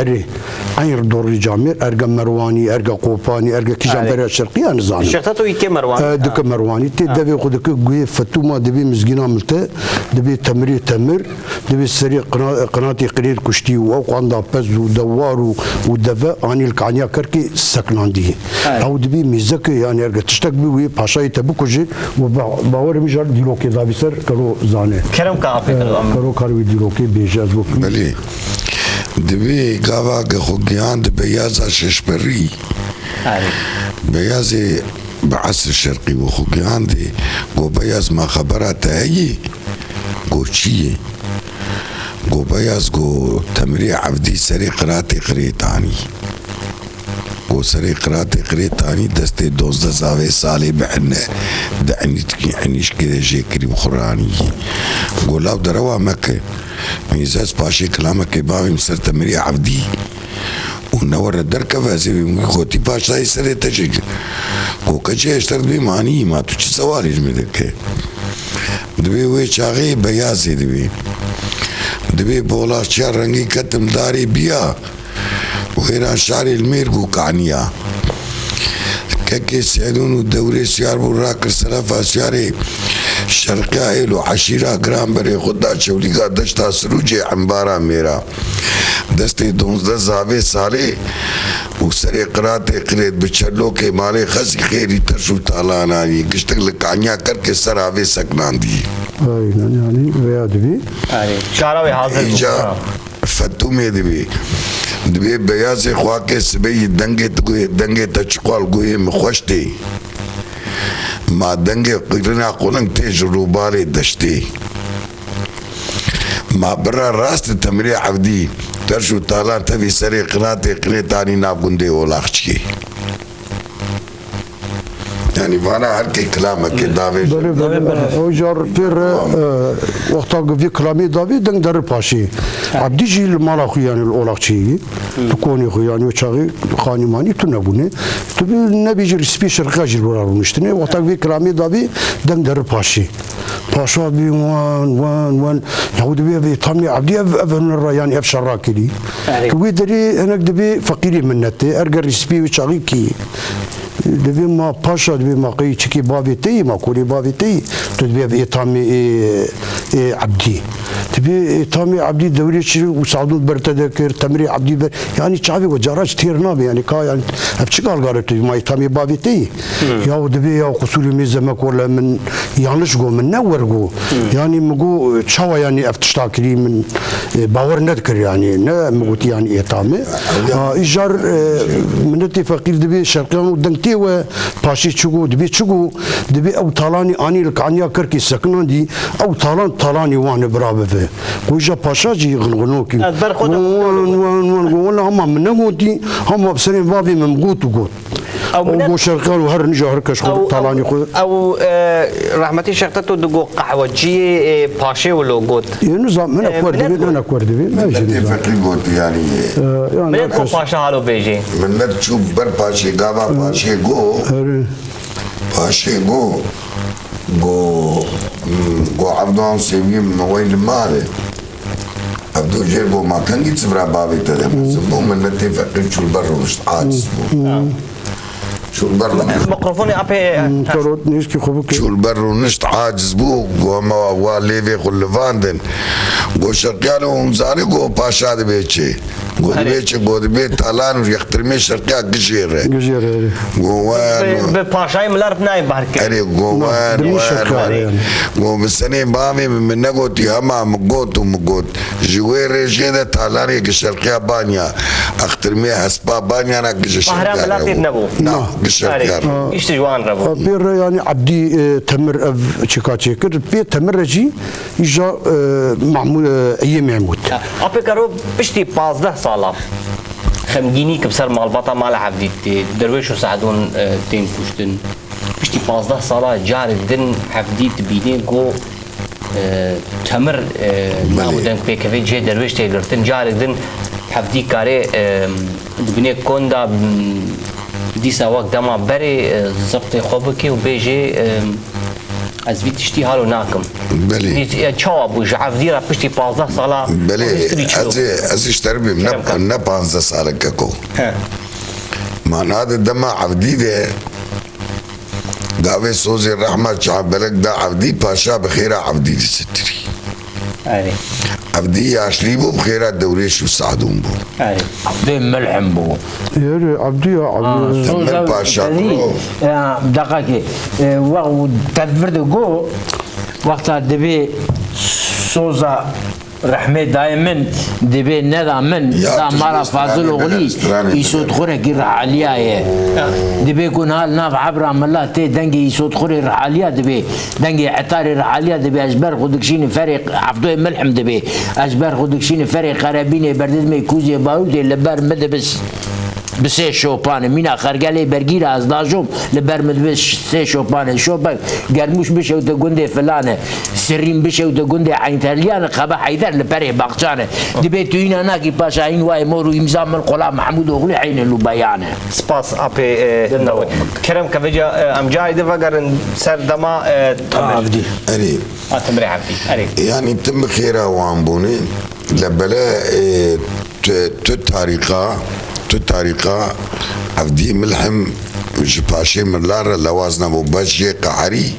اري عين دور الجامير ارقى مرواني ارقى قوباني ارقى كجامبريا الشرقيه نظام شختو يكي مرواني دك مرواني تي دبي خدك قوي فتوما دبي مسكينه ملتا دبي تمري تمر دبي سريع قناتي قرير كشتي وقاندا بز ودوار ودفا اني الكانيا كركي سكناندي او دبي ميزك يعني ارقى تشتك بي باشاي تبوكجي وباور مجر ديلوكي دابيسر كرو زانه كرم كافي كرو كارو ديلوكي بيجاز بلي دبي قاوا خوغيان بيازا ششبري بيازي بعصر الشرقي وخوغيان دي قو بياز ما خبرات هي قو شي قو بياز قو تمري عبدي سري قراتي قريتاني قو سري قراتي قريتاني دستي 12 زاوية سالي بحنا دعني تكي عنيش كده جيكري بخراني قو لاب دروا مكة ميزاز باشي كلامك بابي مسر تمري عبدي ونور الدركة فازي بمخوتي باشا يسري تجيج قو كجي اشترد بي ماني ما تو چه سوالي جميدك دبي وي چاغي بيازي دبي بولا شار رنگي كتم داري بيا وهنا شاري المير قو كعنيا كاكي سعدون ودوري سيار براكر سلافا سياري شرقيا إلو عشيرة جرام بري خدا شوليقا دشتا سروجي عمبارا ميرا دستي 12 زاوية سالي وسري قراتي قريت بچلو کے مالي خزي خيري ترشو تالانا ني قشتك لكانيا کرके سراوي سكنان دي يعني ويا دبي شعراوي حاضر جا فتومي دبي بيازي خواكي سبي دنگي تچقوال گوي مخوشتي ما دنگي قرنا قولن تيج روبالي دشتي ما برا راست تمري عبدي ترشو تالان تبي سري قناتي قنيتاني ناب قندي ولاخشكي يعني وانا هركي كلامك دافي وجار بير وقتا في كلامي دافي دنگ در باشي عبدي جي المالا خو يعني الاولاقشي تكوني خو يعني وشاغي خانماني تنبوني تبي نبي جي سبيشال راجل ورا مشتني وقتا في كلامي دافي دنگ در باشي باشا بي وان يعود بي تامي عبدي افن يعني افشر راكلي تبي دري انا دبي فقيري منتي ارجع ريسبي وشاغي كي دبي ما باشا دبي ما قي تشكي بابي تي ما كولي بابي تي تبي بإطامي عبدي تبي إطامي عبدي دوري شيء وسعدود برتذكر تمري عبدي يعني شعبي وجراج كثير نابي يعني كا يعني أبشي قال قالت ما إطامي بابي تي يا ودبي يا قصولي ميزمك ولا من يانش جو من نور جو يعني مجو تشوا يعني أفتشتاكلي من باور نذكر يعني نا مقولت يعني إطامي إيجار من فقير دبي شرقيان ودنتي و باشي تشوجو دبي أو طالاني أني الكعنيا كركي سكنان دي أو طالاني وانا برابه ويجا باشا جي غنغنوكي ولا هم من نقولتي هم بسنين بابي من قوت أو شرقان وهر نجا هركش طالاني أو رحمتي شرطته دقو قهوة جي باشي ولا قوت نظام من أكوار دبي ما يجي فقير قوت يعني من يدخل باشا هالو بيجي من نتشوف بر باشي قابا باشي جو عبدان سيبي من وين المال عبدو جيبو ما كان يتصبر بابي تدم زبو من نتفقر شو البر وش عاجز بو شو البر ميكروفوني ابي كروت نيشكي خوبك شو البر ونشت عاجز بو وما واليفي خلفاندن جو شرقيان ومزاري جو باشا دبيتشي قد بيت تالان ويخترمي شرقيا قجير بباشاي ملار بناي بارك أري وان بسنين بامي من نقوتي هما مقوت جوير جيدة تالاني قشرقيا بانيا اخترمي حسبا بانيا انا قشرقيا بحرام لا تنبو نا قشرقيا ايش جوان ربو بير يعني عبدي تمر اف تشيكاتشي كر بير تمر جي يجا معمول ايام يموت ابي كارو بشتي 15 صاله خمجيني كبسر مال بطا مال عبدي درويش وسعدون تين كوشتن بشتي 15 صاله جار دن عبدي تبيني جو تمر نابودن بيكفي جي درويش تيغرتن جار دن عبدي كاري دبني كوندا دي سواق دما بري زبط خوبكي وبيجي از وی تشتی حالو ناکم بله چاوا بو عبدی را پشتی 15 ساله بله از اشتربیم نه 15 ساله ککو معنی هذا دما عبدی ده داوي صوزي الرحمة شعب بلك دا عبدي باشا بخيرة عبدي دي ستري عبدي عشريبو بخيرة دوريش وسعدون بو عبدي ملحم بو عبدي تمر باشا دقاكي وتدفرد جو وقتها دبي صوزا رحمة دائما دبي ندا من دا مرة فاضل وغلي يسود خوري كي عليا دبي يكون هال ناف عبر ملا تي دنجي يسود خوري عليا دبي دنجي عطاري عليا دبي اجبر خدكشيني فريق عفدوي ملحم دبي اجبر خدكشيني فريق قرابيني بردد مي كوزي باودي لبر مدبس بسه شوپانه مینا خرگله برگیر از داجوم لبر مدبش سه شوپانه شوپک گرموش بشه و گنده فلانه سرین بشه و گنده عینترلیان قبا حیدر لبره باقچانه دبی تو اینا ناکی پاشا این وای مورو امضا من قلام محمود اوغلی عین لو بیانه سپاس اپی نوی کرم کبجا ام جای دفقرن سر دما عبدي اري تمر عبدي اري يعني تم خيره وعنبوني لبلا تاريخا عبدي ملحم جباشي من لارا لوازنا مباشي قحري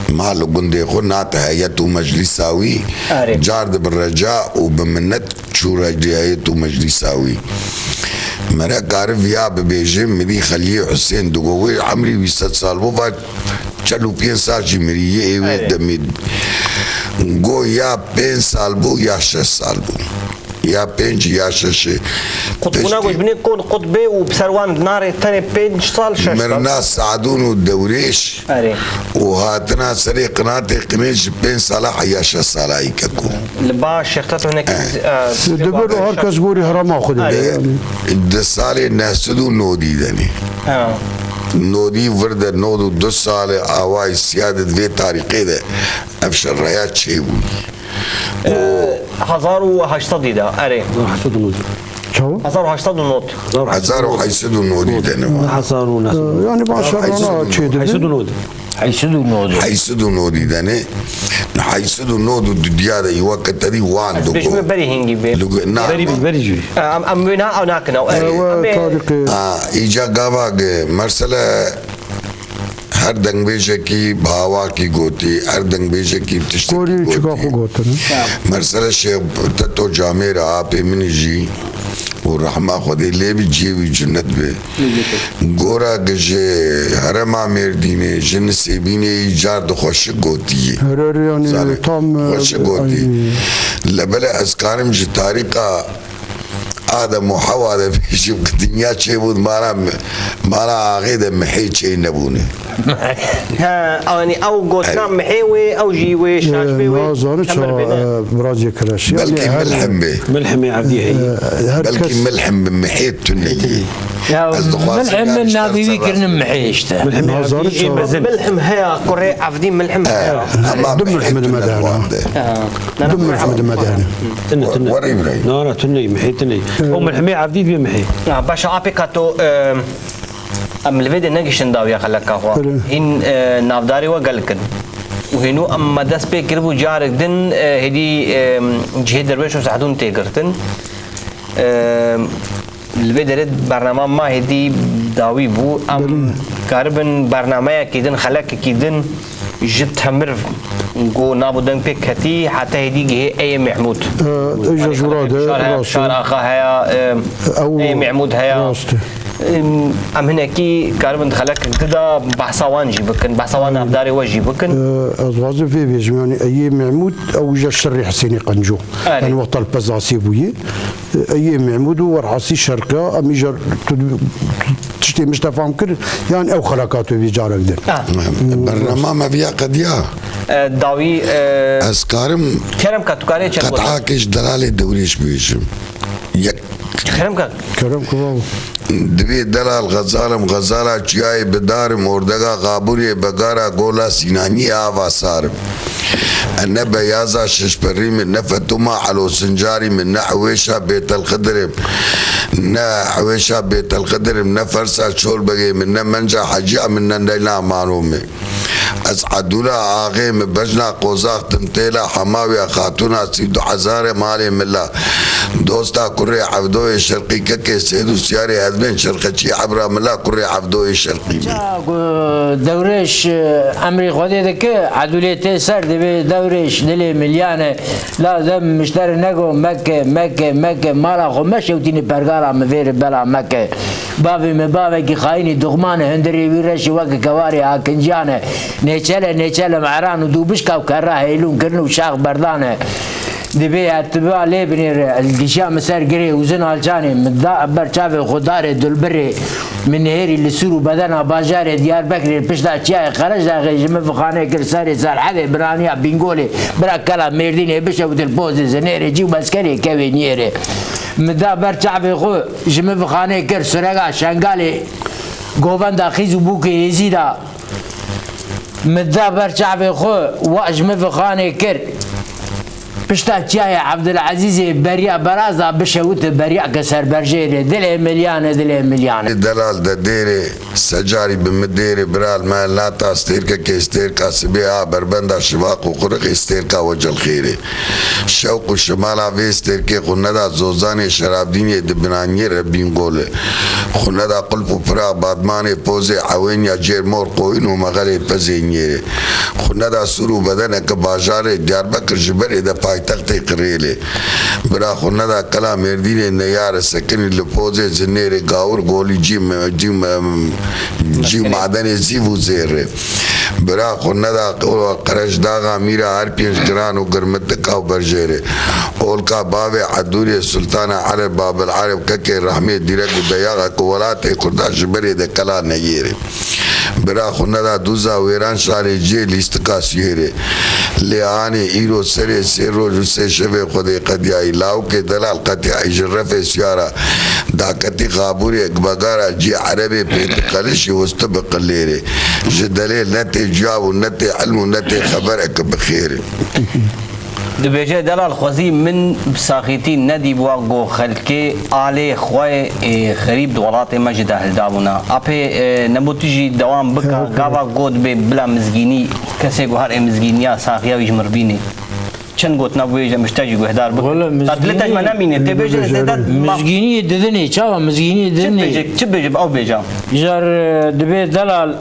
مالو قندي خنا تهيئة مجلساوي جارد بالرجاء وبمنت شو رجاية مجلساوي مرا عارف يا ببيجي مري خليه حسين دقوي عمري 20 سال بوفا چلو 5 سال جي مري ايوه دميد گو يا 5 سال بو يا 6 سال بو يا 5 يا 6 قطبنا قوش بني كون قطبي وبسروان نار تاني 5 سال 6 مرنا سعدون والدوريش وهاتنا سري قناتي قميش 5 صلاح يا 6 صلاح يككو لبا شيختاتو هناك دبرو هركز قوري هرما خذ الدسالي الناس دو نودي دني نودی ورد 92 سال آوائی سیادت وی تاریخی ده افشار رایات چه بود 1800 ده اره حسد ونود شو 1809 1800 نودی ده نما حصار وناس يعني باشا تشيد حسد ونود حيسدوا نودو 800 نودی ده نه 800 نودو دیاده ای وقت تدی وان دو بيش بري هنجي بي نه بري جوي ام بينا او ناكنا طارق ایجا گاوا مرسله هر دنگ بیشه کی باوا کی گوتی هر دنگ بیشه کی تشتی كوري تشكاخو قوتن مرسله شیخ تتو جامع را آپ منی جی و رحمه خودی لیبی جیوی جنت به گورا گجه هرما مردینه جن سیبینه ایجار دو خوش گوتی هراري يعني تام خوش گوتی لبله از کارم جی تاریقا آدم و حوا ده پیشم که دنیا چه بود مانا آغی ده محی چه نبونه يعني او قوتنا محيوي او جيوي شاشبي ما زارت برازي كراشي بلكي ملحم به ملحمة عبدية هي بلكي ملحم بمحيط تنية ملحم من ناضي كرن محيشته ما زارت ملحم هيا قري عفدين ملحم هيا دم محمد مدانا دم محمد مدانا تنة وري براي لا تنة محي تنة أو ملحمة عبدية بيه محي باشا ابي كاتو ام الفيديو نجشن داويا خلك هو هين نافداري وقلكن وهنو ام مدس بي كربو جارك دن هدي جهد درويش وسعدون تيقرتن الفيديو برنامج ما هدي داوي بو ام كاربن برنامج كيدن خلك كيدن جت همر جو نابودن بيك هتي حتى هدي جه اي محمود اجا جراد شار اخا هيا اي محمود هيا ام هناكي كاربن خلك كده بحصوان جيبكن بحصوان افداري وجيبكن ازواج في بيجمعني اي معمود او جا الشري حسيني قنجو يعني وقت البزاسي بوي اي معمود ورعاسي شركه ام جا تشتي مش تفهم كر يعني او خلقاته في جارك دن برنامج ما فيها قديا داوي اسكارم كرم كاتوكاري قد حاكش دلالة دوريش بيشم يك كرم كباب دبي دلال غزالة چياي بدارم اردگا غابوري بگارا گولا سيناني آوا سارم أنا بيازا ششبري من نفتما على سنجاري من نحويشا بيت الخدر نحويشا بيت الخدر من فرسا شول بگي من منجا حجيا من نندينا معلومي اسعدولا آغي من بجنا قوزاق تمتيلا حماوي خاتونا سيدو حزار مالي ملا دوستا كوري عبدوي الشرقي ككي سيدو سياري هدمين شرقتي عبرا ملا كوري عبدوي الشرقي دوريش امري خودي دك عدولتي سر دبي دوريش دلي مليانه لا دم مشتري نگو مكه مالا خو مشي وديني برغالا مفير بلا مكه بابي مبابي كي خايني دغمان هندري ويرش وك كواري هاكنجانه نيچله معران ودوبش كاو كرا هيلون كرنو شاخ بردانه دبي اتباع ليبني الجشام مسار قري وزن الجاني مدا برشاف خدار دلبري من هيري اللي سورو بدنا باجار ديار بكري بشدا تشاي خرج داخل جم فخانه كرساري صار حدا برانيا بنقولي برا كلام ميرديني بشو البوز زنيري جيو بسكري كابينيري مدا برشاف خو جم فخانه كرسرغا شنغالي گووند خيزو بوكي يزيدا مدا برشاف خو واجم فخانه كر بشتا تياي عبد العزيز بريا برازا بشوت بريا كسر برجيري دل مليان دلال ديري سجاري بمديري برال ما لا تاستيركا كيستيركا سبيعة بربندا شواق وقرق استيركا وجه الخيري شوق الشمال في استيركي خندا زوزاني شراب ديني دبناني ربين قول خندا قلب فرا بادماني بوزي عوينيا جير مور قوين ومغالي بزينيري خندا سورو بدنك باجاري ديار بكر جبري دا پایتخت قریله برا خوندا کلا مردینه نیار سکنی لپوزه زنیر گاور گولی جی معدن زیو زیر برا خوندا قرش داغا میرا هر پیش گران و گرمت کاو برجره اولکا باب عدوری سلطان عرب باب العرب ککی رحمی دیرک بیاغا کولات خدا جبری ده کلا نگیره برا خوندا دوزا ویران شاری جی لیستکاسیره لیانی ایرو سری سیرو سے شوه خود قدیای لاو کے دلال قطعی جرف سیارا داکتی خابوری اکبگارا جی عربی پیت قلشی وستبق لیره جدلیل نتی جواب و نتی علم و نتی خبر اک بخیره دبیجه دلال خوزی من بساخیتی ندی بوا گو خلکی آلی خواه خریب دولات مجد اهل داونا اپی نبوتیجی دوام بکا گاوا گود به بلا مزگینی کسی گو هر مزگینیا ساخیا ویج مربینی چند گوت نبویجه مشتاجی گو هدار بکا تدلتش من نمینه تبیجه زیدت مزگینی ددنی چاوا مزگینی ددنی چه بیجه او بیجه جار دبی دلال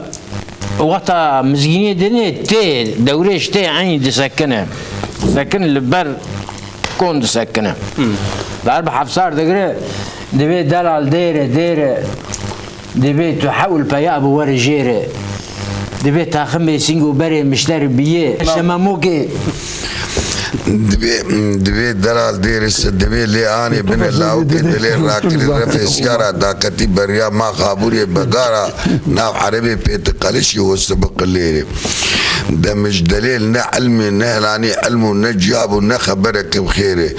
وقتا مزگینی ددنی تی دورش تی عینی دسکنه سكن البر كون سكنه بعد بحفصار دقري دبي دلال ديره دبي تحول بيا ابو ورجيره دبي تاخم سينجو بري مشتري بيه شماموكي دبي دلال ديرس دبي لياني بن الله كدلي راكل رفع سيارة داكتي بريا ما خابوري بغارا ناف عربي بيت قلشي وسبق الليل ده مش دليل نه علمي نه لاني علم نه جاب نه خبرك بخيره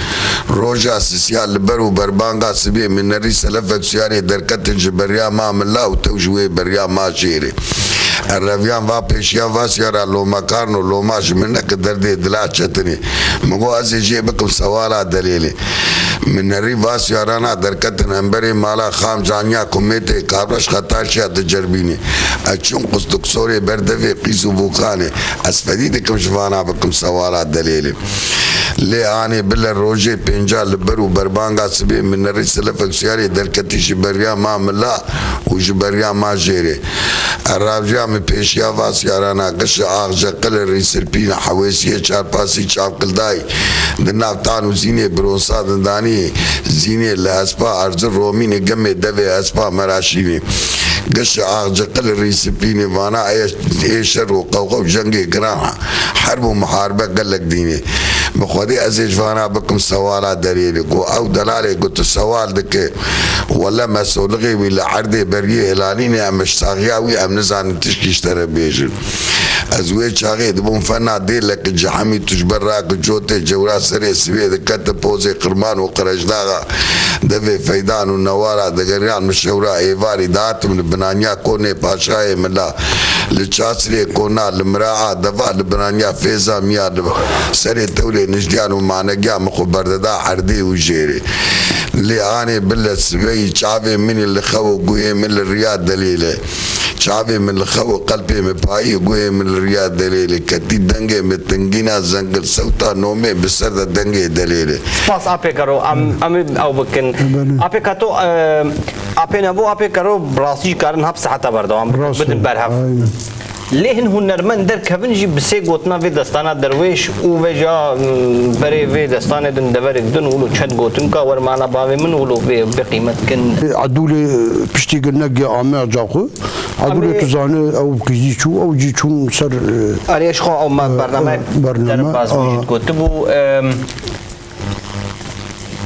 روجا سيال برو بربانغا سبي من نري سلفك سياري دركت بريا ما من الله وتوجوي بريا ما شيري الرفيان va peşya vas yara loma karno lomaş minnek derdi dila çetini mugo az jebekum sawala dalili من نری واس یارانا درکت نمبری مالا خام جانیا کمیته کابرش خطاشیا تجربینی اچون قصدکسوری بردوی قیسو بوخانه اسفدی دکم شوانا بکم سوالات دلیلی لی آنی بل روجه پینجا لبرو بربانگا سبی من نری سلفک سیاری درکتی شبریا ما ملا و شبریا ما جیره الرابجا می پیشیا واس یارانا قش آغ جقل ریسر پین حویسیه چار پاسی چاپ کلدائی دنافتان و زینه بروسا دندانی زینه لحسپا ارز رومین گم دوی اسپا مراشیوی قش آغ جقل ریسپینی وانا ایشر و قوقو جنگی گراها حرب و محاربه قلق دینی بخودی ازیج وانا بکم سوالا دلیلی گو او دلالی گو تو سوال دکه ولا مسئولغی وی لعرده بریه الانینی امش ساغیاوی ام نزان تشکیشتر بیجن ازوی چاقی دبون فنا دیل لک جحمی تجبر راک جوته جورا سری سوی دکت پوزی قرمان و قرجداغا دوی فیدان و نوارا دگریان مشورا ایواری دات من بنانیا کونه پاشای ملا لچاسری کونا لمراعا دفع لبنانیا فیزا میاد سری تولی نجدیان و مانگیا مخبرددا حردی و جیری لیانی بلا سوی چاوی من اللي خو قوي من الرياض دليله شعبي من الخو قلبي مباي قوي من الرياض دليله كتي دنگه متنگينا زنگل سوتا نومي بسرد دنگه دليله باس آپی کرو ام او بکن آپی کتو آپی نبو آپی کرو براسي کارن هب ساعتا بردوام بدن برهف لهن هنرمند در کبنجی بسه گوتنا وی دستانا درویش او وجا بری وی دستانه دن دورک دن ولو چند گوتن کا ور معنا باوی من ولو بقیمت کن عدول پشتی گنگ آمر جاکو عدول تزانه او کیجیچو او جیچون سر آریش خو او ما برنامه در باز وجود گوتبو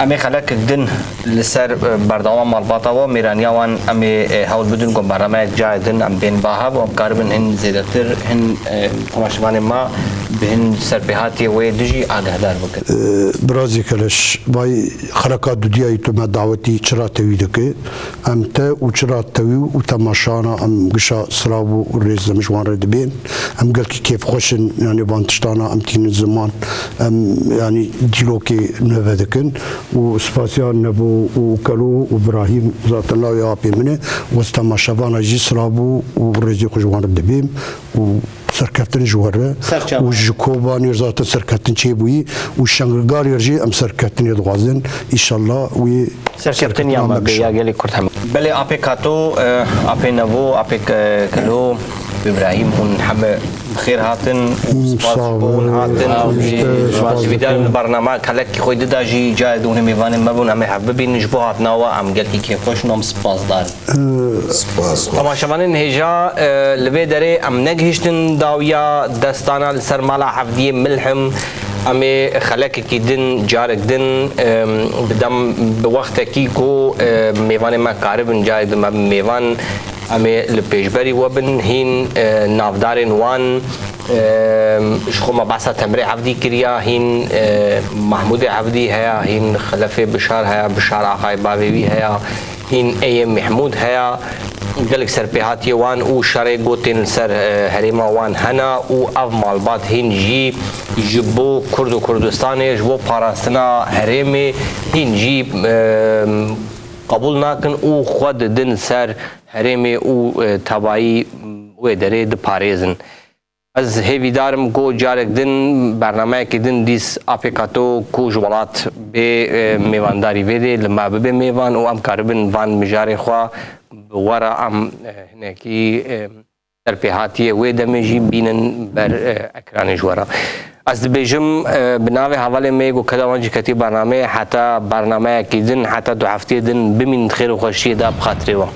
امی خلق دن لسر بردوام مالباتا و میرانیاوان امی هول بدون کم برنامه جای دن ام بین باها و ام کاربن هن زیادتر هن تماشاوان ما بهن سرپیهاتی و دجی آگه دار بکن برازی کلش بای خرکات دودیای تو مدعوتی چرا تویده که ام تا و چرا توی و تماشانا ام گشا سرابو و ریز دمشوان رد بین ام گل که کیف خوشن یعنی وانتشتانا ام تین زمان ام یعنی دیلو که نوه دکن و سپاسیان نبو و کلو و ابراهیم ذات الله و آپی منه و تماشاوانا جی سرابو و ریزی خوشوان رد بین و سرکتن جوهره و جکوبانی ذات سرکتن چه بویی و شنگرگاری رجی ام سرکتن یدغازن ایشالله و سرکتن یاما بیا گلی کرد هم بله آپی کاتو آپی نبو آپی کلو ابراهيم هون حب خير هاتن وصفون هاتن شواش بدال البرنامج هلك خوي داجي جايدون ميفان مبون هم حببين نجبو هاتنا وام قال كي خوش نوم سباس دار سپاس طبعا شمانين هجا لبي دري ام نگهشتن داويا دستانا لسر مالا حفديه ملحم امي خلك كي دن جارك دن بدم بوقت كيكو ميفان ما قارب جايد ميفان امي لبيجبري وبن هين نافدارين وان شخوما بعثة تمري عبدي كريا هين محمود عبدي هيا هين خلفي بشار هيا بشار آقای باوی هيا هين ايم محمود هيا قالك سربيهاتي وان او شاري قوتين سر هريما وان هنا او اف مالبات هين جي جبو كرد و كردستاني جبو پاراستنا هريمي هين جي قبول ناكن او خود دن سر هريمي او تبایی و دره د پاريزن از هیوی دارم کو جارک دن برنامه که دن دیس آپیکاتو کو جوالات به میوانداری ویده لما به میوان و ام کاربن وان مجاری خوا ورا ام هنکی ترپیهاتی ویده میجی بینن بر اکران جوارا از بیجم بناوی حواله میگو کدا وانجی کتی برنامه حتی برنامه که دن حتی 2 هفته دن بمین خیر و خوشی دا بخاطره و